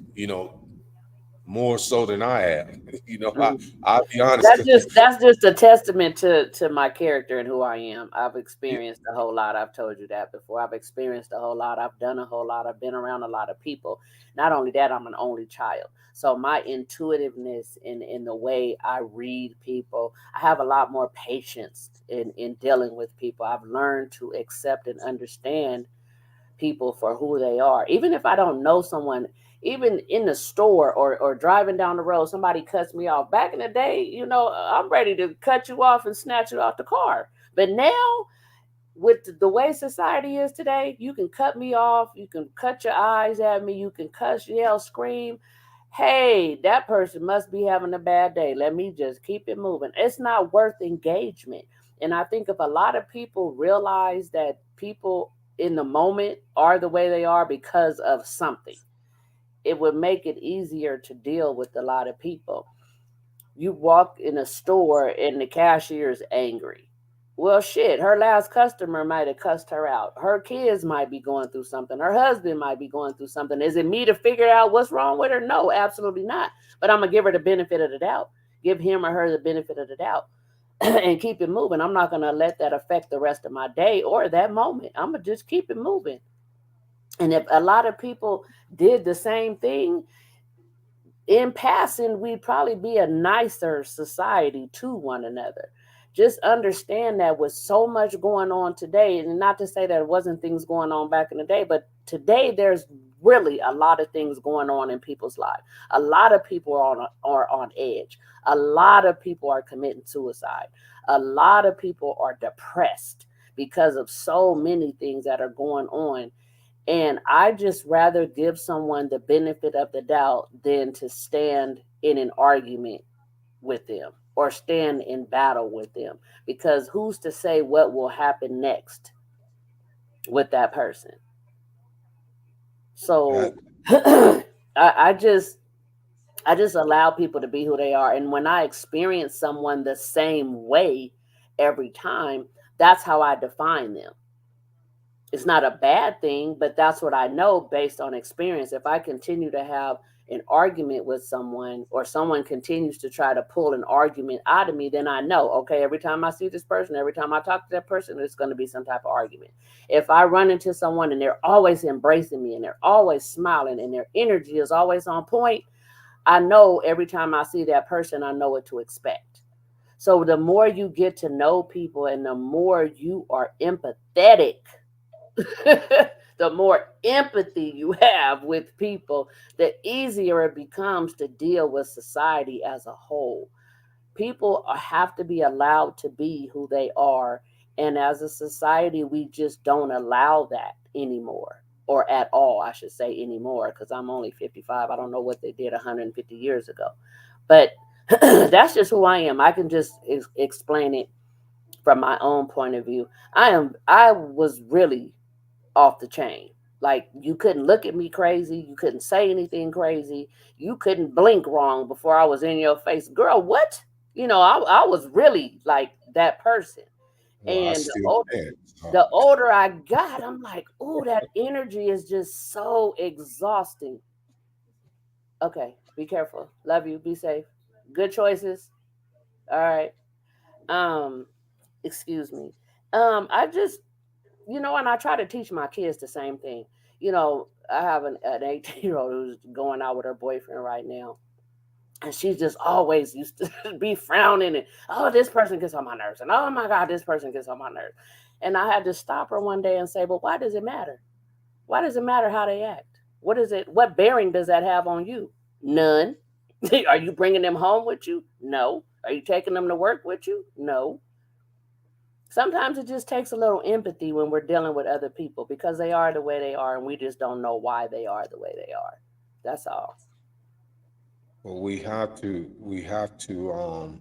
more so than I have. Mhm. I'll be honest, That's because just a testament to my character and who I am. I've experienced a whole lot. I've told you that before. I've experienced a whole lot. I've done a whole lot. I've been around a lot of people. Not only that, I'm an only child. So my intuitiveness in the way I read people, I have a lot more patience in dealing with people. I've learned to accept and understand people for who they are. Even if I don't know someone, even in the store or driving down the road, somebody cuts me off. Back in the day, I'm ready to cut you off and snatch you off the car. But now with the way society is today, you can cut me off, you can cut your eyes at me, you can cuss, yell, scream. Hey, that person must be having a bad day. Let me just keep it moving. It's not worth engagement. And I think if a lot of people realize that people in the moment are the way they are because of something, it would make it easier to deal with a lot of people. You walk in a store and the cashier is angry. Well, shit, her last customer might have cussed her out. Her kids might be going through something. Her husband might be going through something. Is it me to figure out what's wrong with her? No, absolutely not. But I'm going to give her the benefit of the doubt, give him or her the benefit of the doubt, and keep it moving. I'm not going to let that affect the rest of my day or that moment. I'm going to just keep it moving. And if a lot of people did the same thing, in passing, we'd probably be a nicer society to one another. Just understand that with so much going on today, and not to say that it wasn't things going on back in the day, but today there's really a lot of things going on in people's lives. A lot of people are on edge. A lot of people are committing suicide. A lot of people are depressed because of so many things that are going on, and I just rather give someone the benefit of the doubt than to stand in an argument with them or stand in battle with them, because who's to say what will happen next with that person? That So I just allow people to be who they are. And when I experience someone the same way every time, that's how I define them. It's not a bad thing, but that's what I know based on experience. If I continue to have an argument with someone, or someone continues to try to pull an argument out of me, then I know, okay, every time I see this person, every time I talk to that person, it's going to be some type of argument. If I run into someone and they're always embracing me and they're always smiling and their energy is always on point, I know every time I see that person, I know what to expect. So the more you get to know people and the more you are empathetic, the more empathy you have with people, the easier it becomes to deal with society as a whole. People have to be allowed to be who they are. And as a society, we just don't allow that anymore, or at all, I should say, anymore, because I'm only 55. I don't know what they did 150 years ago. But that's just who I am. I can just explain it from my own point of view. I was really off the chain. Like, you couldn't look at me crazy, you couldn't say anything crazy, you couldn't blink wrong before I was in your face. Girl, what? I was really like that person. well, I And still can. So, the older I got, I'm like, oh, that energy is just so exhausting. Okay, be careful. Love you. Be safe. Good choices. All right. Um, excuse me. I just and I try to teach my kids the same thing. I have an 18-year-old who's going out with her boyfriend right now. And she's just always used to be frowning and, oh, this person gets on my nerves. And, oh my God, this person gets on my nerves. And I had to stop her one day and say, but why does it matter? Why does it matter how they act? What is it? What bearing does that have on you? None. Are you bringing them home with you? No. Are you taking them to work with you? No. Sometimes it just takes a little empathy when we're dealing with other people, because they are the way they are and we just don't know why they are the way they are. That's all. well, we have to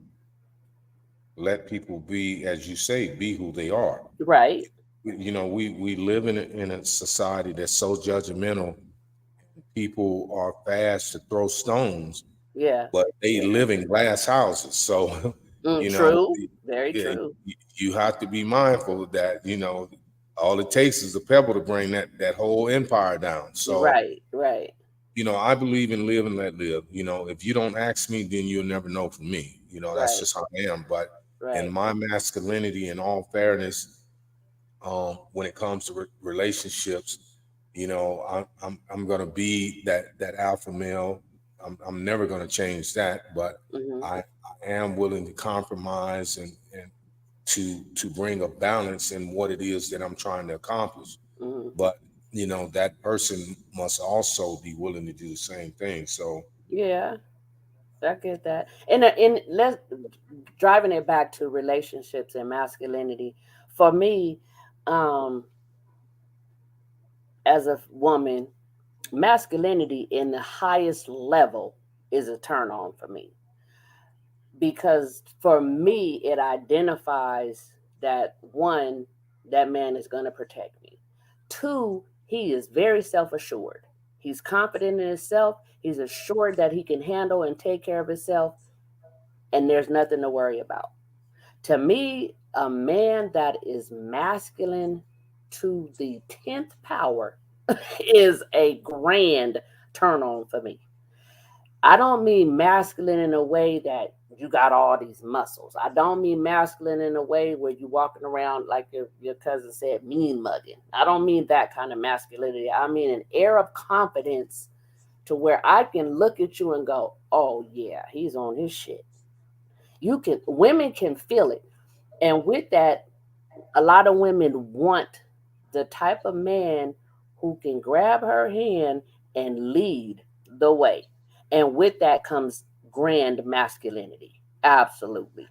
let people be, as you say, be who they are. Right. We live in a society that's so judgmental. People are fast to throw stones, Yeah. but they Yeah. live in glass houses. So, you know, True. Very yeah, true. you have to be mindful of that. All it takes is a pebble to bring that whole empire down. So, Right. Right. I believe in live and let live. If you don't ask me, then you'll never know from me. That's Right. just how I am. But in Right. my masculinity, in all fairness, when it comes to relationships, I'm gonna be that alpha male. I'm never gonna change that, but Mhm. I am willing to compromise and to bring a balance in what it is that I'm trying to accomplish. Mhm. But that person must also be willing to do the same thing. So Yeah. I get that. And let's driving it back to relationships and masculinity. For me, Um, as a woman, masculinity in the highest level is a turn on for me, because for me it identifies that one, that man is going to protect me. Two, he is very self-assured. He's confident in himself. He's assured that he can handle and take care of himself, and there's nothing to worry about. To me, a man that is masculine to the 10th power is a grand turn on for me. I don't mean masculine in a way that you got all these muscles. I don't mean masculine in a way where you walking around like your cousin said, mean mugging. I don't mean that kind of masculinity. I mean an air of confidence to where I can look at you and go, oh yeah, he's on his shit. You can, women can feel it. And with that, a lot of women want the type of man who can grab her hand and lead the way. And with that comes grand masculinity. Absolutely.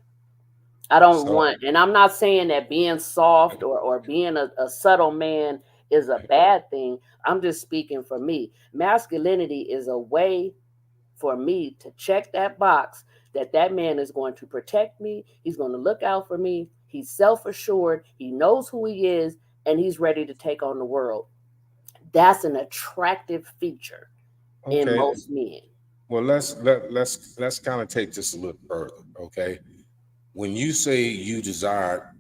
I don't So want, and I'm not saying that being soft or being a subtle man is a bad thing. I'm just speaking for me. Masculinity is a way for me to check that box that that man is going to protect me. He's going to look out for me. He's self assured. He knows who he is, and he's ready to take on the world. That's an attractive feature in okay, most men. well let's kind of take this a little further. Okay, when you say you desire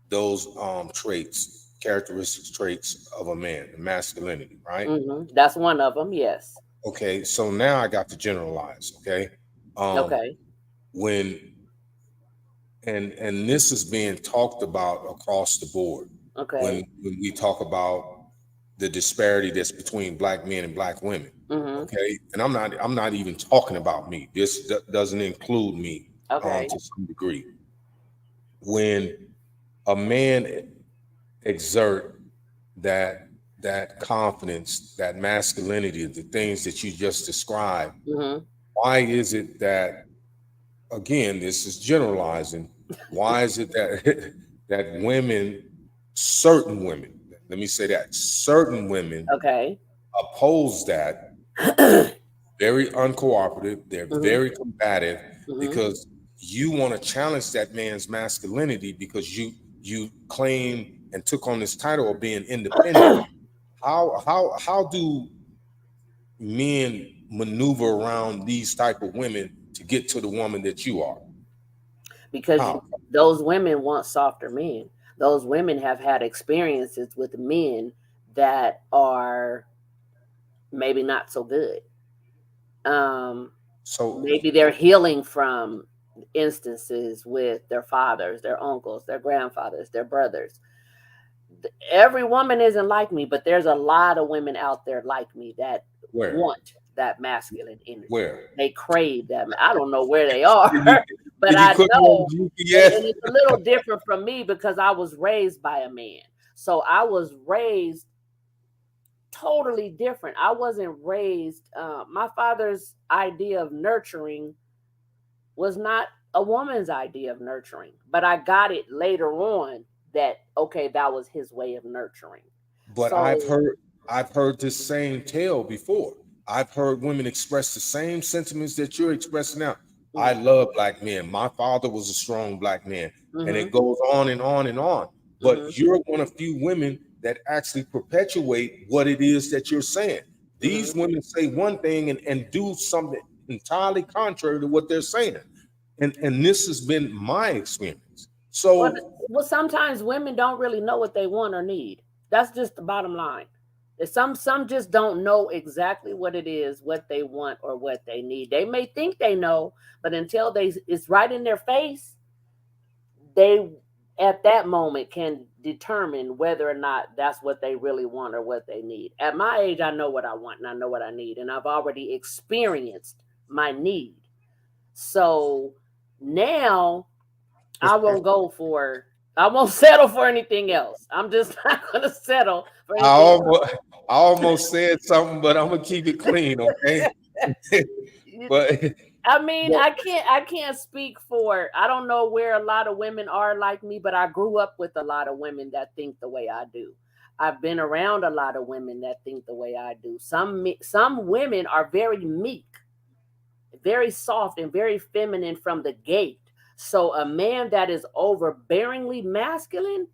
those traits, characteristics, traits of a man, masculinity, right? That's one of them. Yes. Okay, so now I got to generalize. Okay, um, Okay. when and this is being talked about across the board Okay. when we talk about the disparity that's between black men and black women. Mm-hmm. Okay, and I'm not even talking about me. This doesn't include me Okay. to some degree. When a man exert that that confidence, that masculinity, the things that you just described, Mm-hmm. why is it that, again, this is generalizing, why is it that that women, certain women, let me say that, certain women Okay. oppose that, very uncooperative, they're Mm-hmm. very combative, Mm-hmm. because you want to challenge that man's masculinity because you claim and took on this title of being independent. How do men maneuver around these type of women to get to the woman that you are? Because How? those women want softer men. Those women have had experiences with men that are maybe not so good. Um, So Maybe they're healing from instances with their fathers, their uncles, their grandfathers, their brothers. Every woman isn't like me, but there's a lot of women out there like me that where? want that masculine energy. Where? They crave that. I don't know where they are, Can you but can you I click on know, GPS? and it's a little different from me because I was raised by a man. So I was raised totally different. I wasn't raised, my father's idea of nurturing was not a woman's idea of nurturing, but I got it later on that, okay, that was his way of nurturing. But So, I've heard this same tale before. I've heard women express the same sentiments that you're expressing now. I mm, love black men. My father was a strong black man. And mhm, it goes on and on and on. But mhm, you're one of few women that actually perpetuate what it is that you're saying. These mhm. women say one thing and do something entirely contrary to what they're saying. And this has been my experience. Well, So well, sometimes women don't really know what they want or need. That's just the bottom line. Some just don't know exactly what it is, what they want or what they need. They may think they know, but until they it's right in their face, they at that moment can determine whether or not that's what they really want or what they need. At my age, I know what I want and I know what I need, and I've already experienced my need. So now I won't go for, I won't settle for anything else. I'm just not gonna settle for I anything almost, I almost said something, but I'm gonna keep it clean, okay? else. but I mean, Well, I can't speak for. I don't know where a lot of women are like me, but I grew up with a lot of women that think the way I do. I've been around a lot of women that think the way I do. Some women are very meek, very soft, and very feminine from the gate. So a man that is overbearingly masculine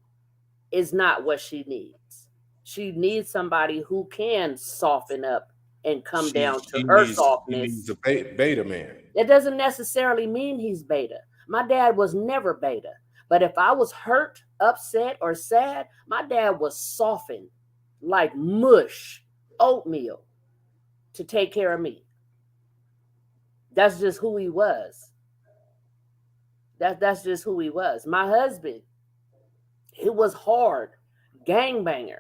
is not what she needs. She needs somebody who can soften up and come she down to she her needs she needs softness. a beta man. It doesn't necessarily mean he's beta. My dad was never beta. But if I was hurt, upset, or sad, my dad was softened like mush, oatmeal to take care of me. That's just who he was. That's just who he was. My husband, he was hard, gangbanger,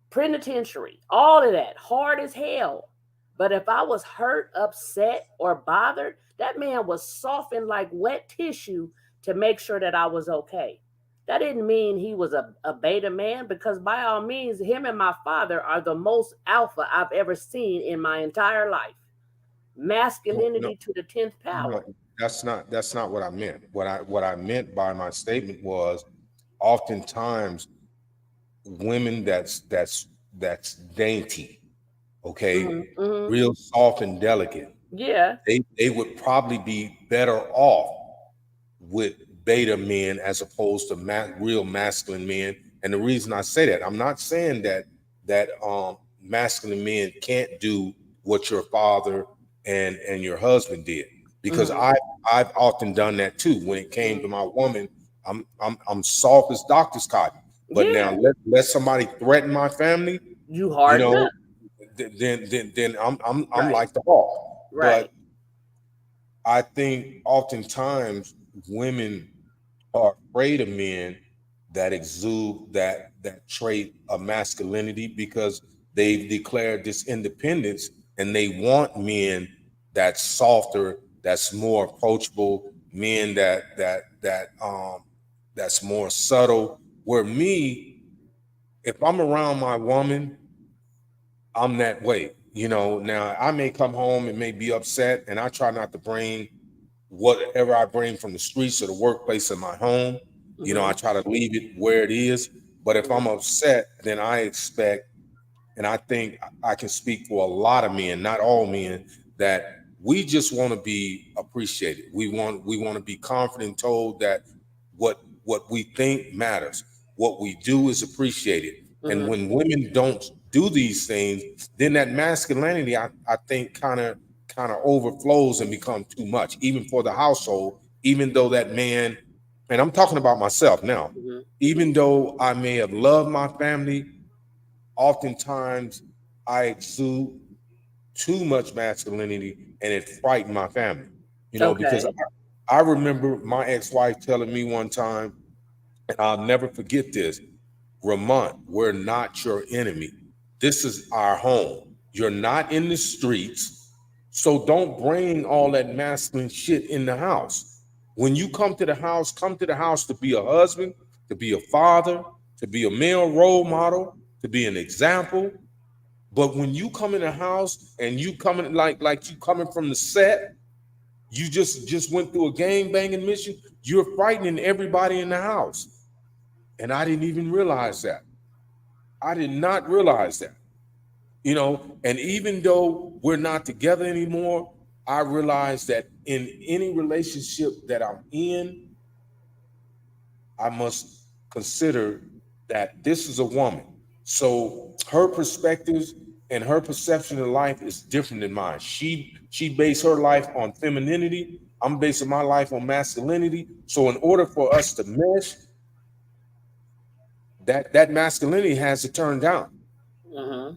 penitentiary, all of that, hard as hell. But if I was hurt, upset, or bothered, that man was softened like wet tissue to make sure that I was okay. That didn't mean he was a beta man, because by all means, him and my father are the most alpha I've ever seen in my entire life. No, no, Masculinity to the 10th no, power. that's not what I meant. What I meant by my statement was, oftentimes women that's dainty, Hmm. okay, Hmm. real soft and delicate, Yeah. they would probably be better off with beta men as opposed to real masculine men. And the reason I say that, I'm not saying that masculine men can't do what your father and your husband did, because Hmm. I've often done that too. When it came to Hmm. my woman, I'm soft as doctor's cotton. But now Yeah. let somebody threaten my family, You you harden know, up. then I'm Right. like the hawk. Right. But I think oftentimes women are afraid of men that exude that trait of masculinity, because they've declared this independence, and they want men that's softer, that's more approachable, men that's more subtle. Where me, if I'm around my woman, I'm that way. Now I may come home and may be upset, and I try not to bring whatever I bring from the streets or the workplace in my home. I Hmm. try to leave it where it is. But if I'm Hmm. upset, then I expect, and I think I can speak for a lot of men, not all men, that we just want to be appreciated. We want to be confident, told that what we think matters. What we do is appreciated. And Hmm. when women don't do these things, then that masculinity, I think, kind of overflows and becomes too much, even for the household, even though that man, and I'm talking about myself now, Hmm. even though I may have loved my family, oftentimes I exude too much masculinity, and it frightened my family. Because Okay. I remember my ex-wife telling me one time, and I'll never forget this: Ramont, we're not your enemy. This is our home. You're not in the streets, so don't bring all that masculine shit in the house. When you come to the house to be a husband, to be a father, to be a male role model, to be an example. But when you come in the house and you coming like you coming from the set, you just went through a gang banging mission. You're frightening everybody in the house, and I didn't even realize that. I did not realize that. And even though we're not together anymore, I realized that in any relationship that I'm in, I must consider that this is a woman. So her perspectives and her perception of life is different than mine. She based her life on femininity. I'm basing my life on masculinity. So in order for us to mesh, that masculinity has to turn down. Hmm.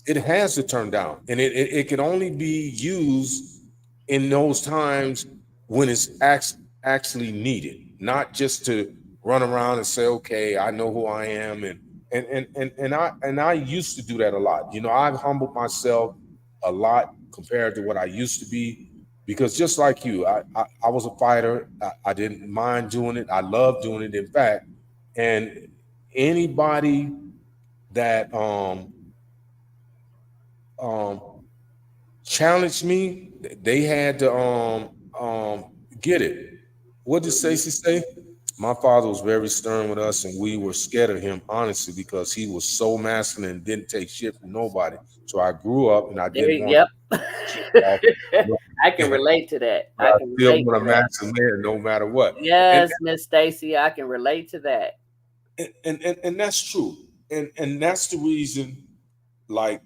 It has to turn down, and it can only be used in those times when it's actually needed, not just to run around and say, okay, I know who I am. And I used to do that a lot. I've humbled myself a lot compared to what I used to be, because just like you, I was a fighter. I didn't mind doing it. I love doing it, in fact. And anybody that um challenged me, they had to get it. What did Mhm. Stacey say? My father was very stern with us, and we were scared of him, honestly, because he was so masculine and didn't take shit from nobody. So I grew up, and I There, didn't want yep. shit off, but I can relate to that. I I can still relate want to a that. masculine man, no matter what. And Yes, Miss Stacy, I can relate to that. and that's true. And that's the reason, like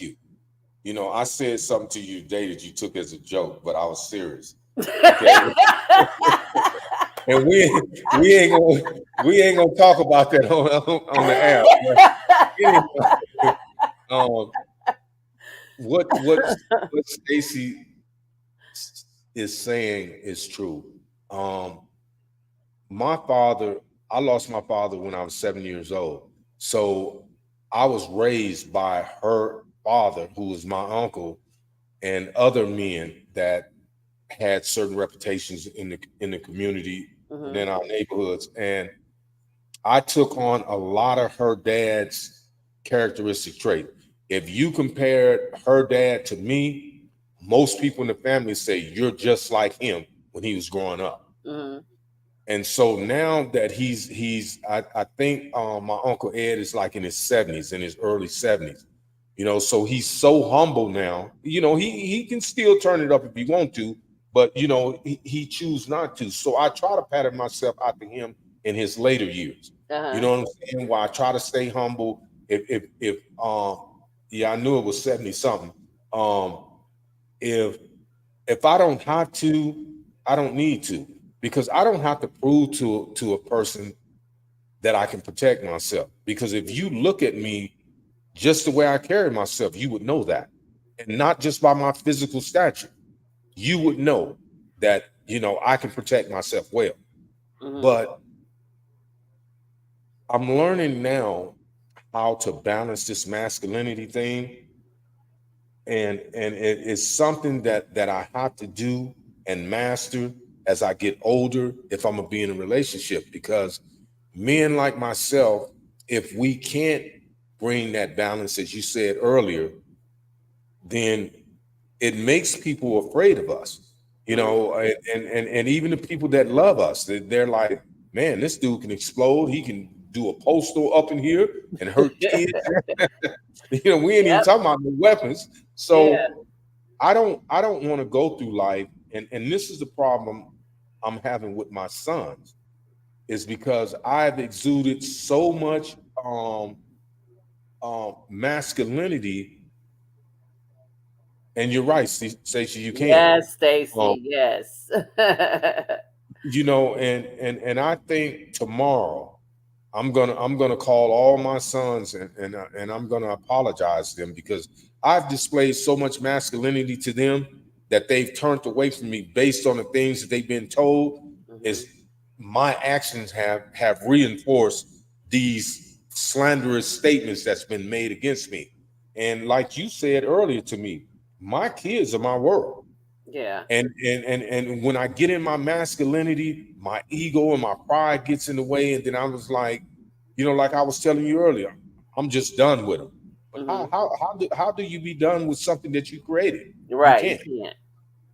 you. You know, I said something to you today that you took as a joke, but I was serious. Okay. And we ain't gonna talk about that on the app. But anyway, um, what Stacy is saying is true. Um, my father, I lost my father when I was 7 years old. So I was raised by her father, who was my uncle, and other men that had certain reputations in the community and Hmm. in our neighborhoods. And I took on a lot of her dad's characteristic trait. If you compared her dad to me, most people in the family say you're just like him when he was growing up. Hmm. And so now that I think my uncle Ed is like in his 70s, in his early 70s. You know, so he's so humble now. You know, he can still turn it up if he want to, but you know, he choose not to. So I try to pattern myself after him in his later years. You Uh-huh. know what I'm saying? Why I try to stay humble. If yeah, I knew it was 70 something. Um, if if I don't have to, I don't need to, because I don't have to prove to a person that I can protect myself. Because if you look at me just the way I carry myself, you would know that. And not just by my physical stature. You would know that, I can protect myself well. Hmm. But I'm learning now how to balance this masculinity thing. And it is something that I have to do and master as I get older if I'm gonna be in a relationship. Because men like myself, if we can't bring that balance, as you said earlier, then it makes people afraid of us, Hmm. and even the people that love us, they're like, man, this dude can explode. He can do a postal up in here and hurt kids. We ain't even Yep. talking about the weapons. Yeah. So I don't want to go through life, and this is the problem I'm having with my sons, is because I've exuded so much masculinity. And you're right, Stacey, you can. Yes, Um, Stacy. Yes. and I think tomorrow I'm gonna call all my sons, and I'm gonna apologize to them, because I've displayed so much masculinity to them that they've turned away from me based on the things that they've been told. Hmm. Is my actions have reinforced these slanderous statements that's been made against me. And like you said earlier to me, my kids are my world. Yeah. And when I get in my masculinity, my ego and my pride gets in the way, and then I was like, like I was telling you earlier, I'm just done with them. But Hmm. how do you be done with something that you created? You Right. You can't.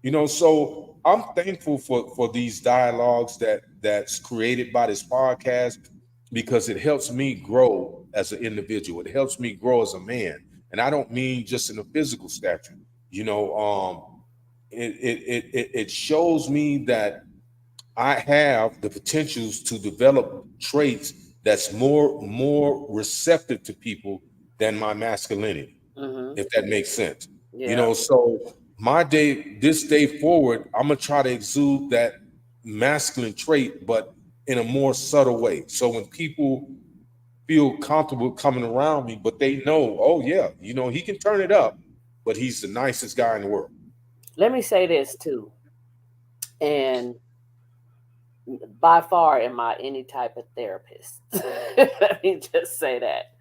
can't. So I'm thankful for these dialogues that's created by this podcast, because it helps me grow as an individual. It helps me grow as a man, and I don't mean just in a physical stature. You know, it shows me that I have the potentials to develop traits that's more receptive to people than my masculinity, Hmm. if that makes sense. Yeah. So this day forward, I'm gonna try to exude that masculine trait, but in a more subtle way. So when people feel comfortable coming around me, but they know, oh yeah, he can turn it up, but he's the nicest guy in the world. Let me say this too. And by far, am I any type of therapist? Let me just say that.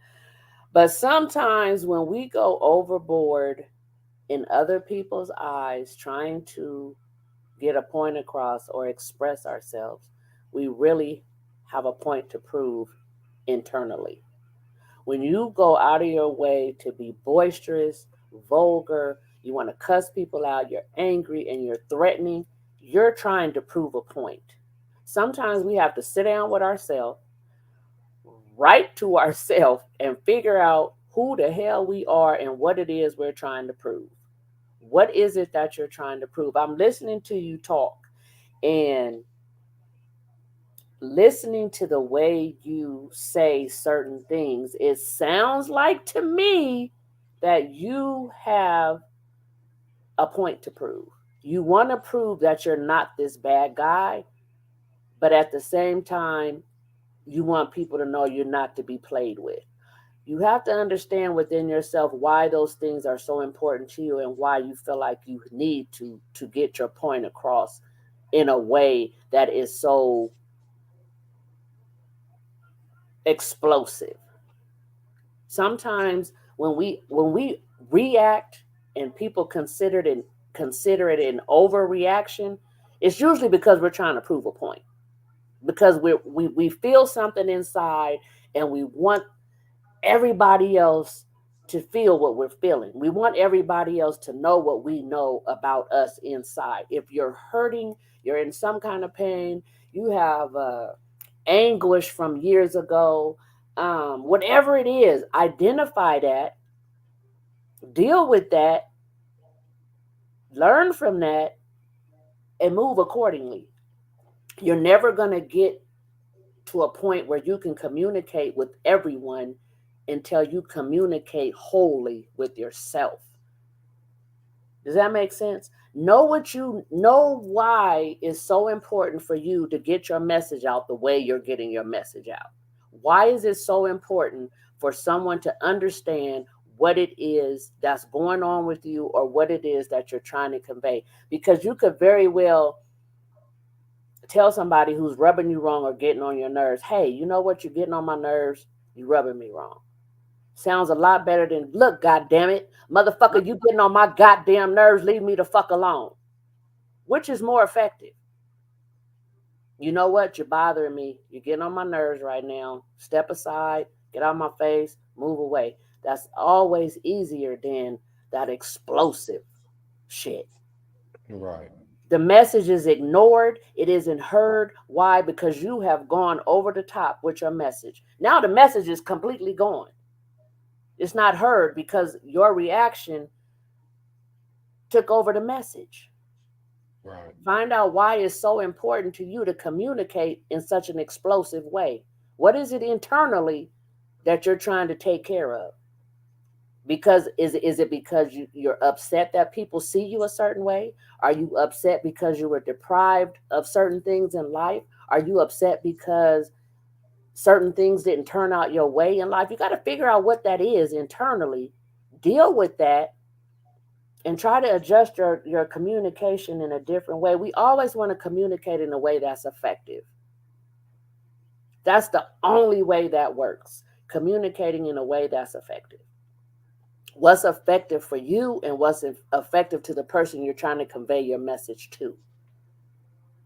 But sometimes when we go overboard in other people's eyes trying to get a point across or express ourselves, we really have a point to prove internally. When you go out of your way to be boisterous, vulgar, You want to cuss people out, you're angry and you're threatening, you're trying to prove a point. Sometimes we have to sit down with ourselves, write to ourselves, and figure out who the hell we are and what it is we're trying to prove. What is it that you're trying to prove? I'm listening to you talk, and listening to the way you say certain things, it sounds like to me that you have a point to prove. You want to prove that you're not this bad guy, but at the same time, you want people to know you're not to be played with. You have to understand within yourself why those things are so important to you and why you feel like you need to get your point across in a way that is so explosive. Sometimes when we react and people consider it an overreaction, it's usually because we're trying to prove a point. Because we feel something inside and we want everybody else to feel what we're feeling. We want everybody else to know what we know about us inside. If you're hurting, you're in some kind of pain, you have anguish from years ago, whatever it is, identify that, deal with that, learn from that, and move accordingly. You're never going to get to a point where you can communicate with everyone until you communicate wholly with yourself. Does that make sense? Know what you know, why it's so important for you to get your message out the way you're getting your message out. Why is it so important for someone to understand what it is that's going on with you or what it is that you're trying to convey? Because you could very well tell somebody who's rubbing you wrong or getting on your nerves, hey, you know what, you're getting on my nerves, you rubbing me wrong. Sounds a lot better than, look, goddamn it, motherfucker, you getting on my goddamn nerves, leave me the fuck alone. Which is more effective? You know what, you're bothering me, you're getting on my nerves right now, step aside, get out of my face, move away. That's always easier than that explosive shit. Right. The message is ignored. It isn't heard. Why? Because you have gone over the top with your message. Now the message is completely gone. It's not heard because your reaction took over the message. Right. Find out why it's so important to you to communicate in such an explosive way. What is it internally that you're trying to take care of? Because is it because you're upset that people see you a certain way? Are you upset because you were deprived of certain things in life? Are you upset because certain things didn't turn out your way in life? You got to figure out what that is internally, deal with that, and try to adjust your communication in a different way. We always want to communicate in a way that's effective. That's the only way that works. Communicating in a way that's effective. What's effective for you and what's effective to the person you're trying to convey your message to.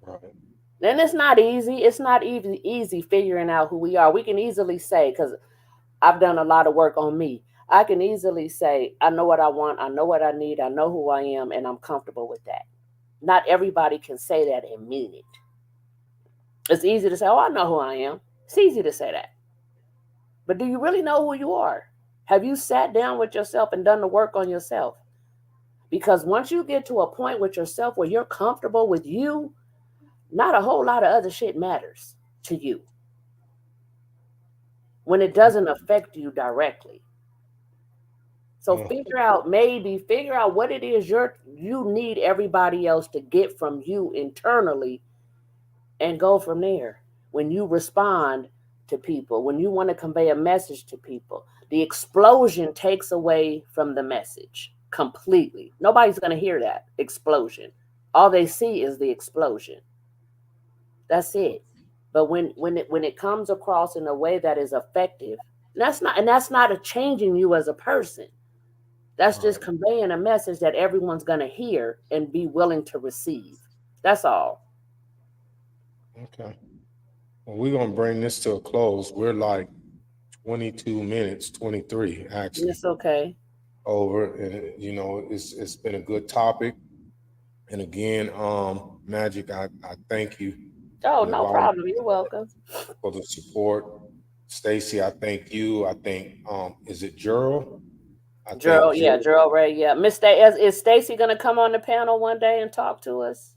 Right. And it's not easy. It's not easy figuring out who we are. We can easily say, because I've done a lot of work on me, I can easily say, I know what I want, I know what I need, I know who I am, and I'm comfortable with that. Not everybody can say that and mean it. It's easy to say, oh, I know who I am. It's easy to say that. But do you really know who you are? Have you sat down with yourself and done the work on yourself? Because once you get to a point with yourself where you're comfortable with you, not a whole lot of other shit matters to you when it doesn't affect you directly. So Mm. figure out what it is you need everybody else to get from you internally and go from there. When you respond to people, when you want to convey a message to people, the explosion takes away from the message completely. Nobody's going to hear that explosion. All they see is the explosion. That's it. But when it comes across in a way that is effective, and that's not a changing you as a person. That's just Right. conveying a message that everyone's going to hear and be willing to receive. That's all. Okay. Well, we're gonna bring this to a close. We're like 22 minutes, 23 actually. It's okay. over, and it's been a good topic. And again, Magic, I thank you Oh, for the no volunteer, problem. You're welcome. for the support. Stacy, I thank you. I think is it Gerald? I think Gerald, yeah, Gerald. Gerald Ray, yeah. Is Stacy gonna come on the panel one day and talk to us?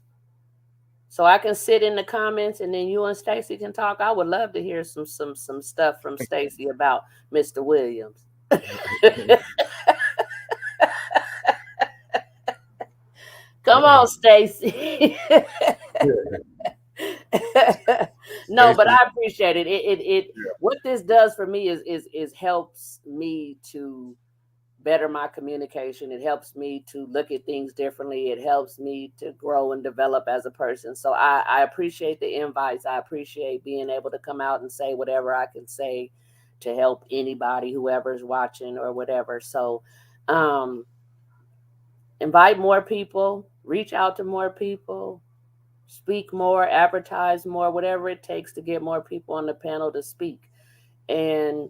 So I can sit in the comments and then you and Stacy can talk. I would love to hear some stuff from Stacy about Mr. Williams. Come on, Stacy. No, but Stacy, I appreciate it. It yeah. what this does for me is helps me to better my communication. It helps me to look at things differently. It helps me to grow and develop as a person. So I appreciate the invites. I appreciate being able to come out and say whatever I can say to help anybody, whoever's watching or whatever. So um, invite more people, reach out to more people, speak more, advertise more, whatever it takes to get more people on the panel to speak. And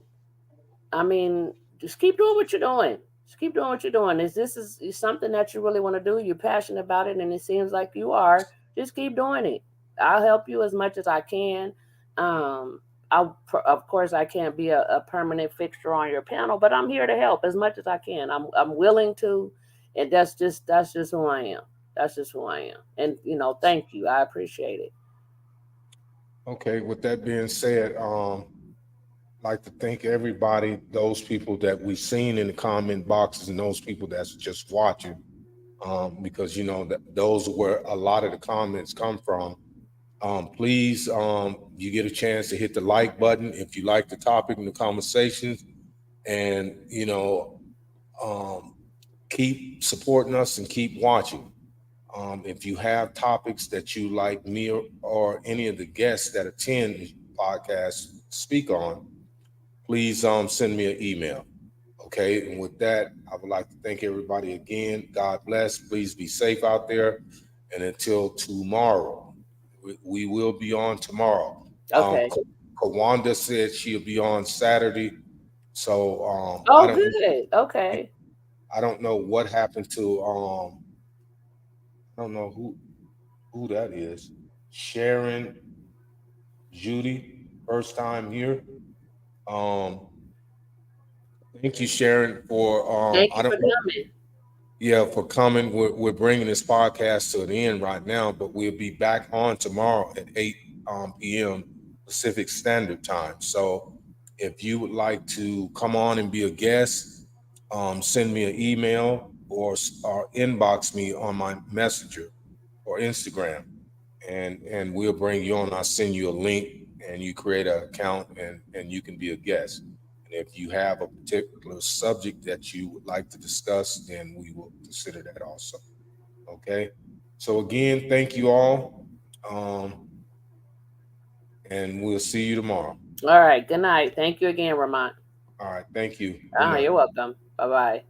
I mean, just keep doing what you're doing. Just keep doing what you're doing. Is this is something that you really want to do? You're passionate about it, and it seems like you are. Just keep doing it. I'll help you as much as I can. Um, of course, I can't be a permanent fixture on your panel, but I'm here to help as much as I can. I'm willing to, and that's just who I am. That's just who I am. And thank you. I appreciate it. Okay. With that being said, like to thank everybody, those people that we've seen in the comment boxes and those people that's just watching, because that those are where a lot of the comments come from. Please, you get a chance to hit the like button if you like the topic and the conversations, and um, keep supporting us and keep watching. If you have topics that you like me or any of the guests that attend the podcast speak on, please send me an email. Okay. And with that, I would like to thank everybody again. God bless. Please be safe out there. And until tomorrow, we will be on tomorrow. Um, Okay. Kawanda said she'll be on Saturday. So Oh, good. Okay. I don't know what happened to I don't know who that is. Sharon Judy, first time here. Um, thank you, Sharon, for Thank I you for don't know. coming. Yeah, for coming. We're bringing this podcast to an end right now, but we'll be back on tomorrow at 8 p.m. Pacific Standard Time. So if you would like to come on and be a guest, send me an email or inbox me on my messenger or Instagram, and we'll bring you on. I'll send you a link, and you create an account, and you can be a guest. And if you have a particular subject that you would like to discuss, then we will consider that also. Okay. So again, thank you all, um, and we'll see you tomorrow. All right. Good night. Thank you again, Ramon. All right. Thank you. Good night. You're welcome. Bye bye.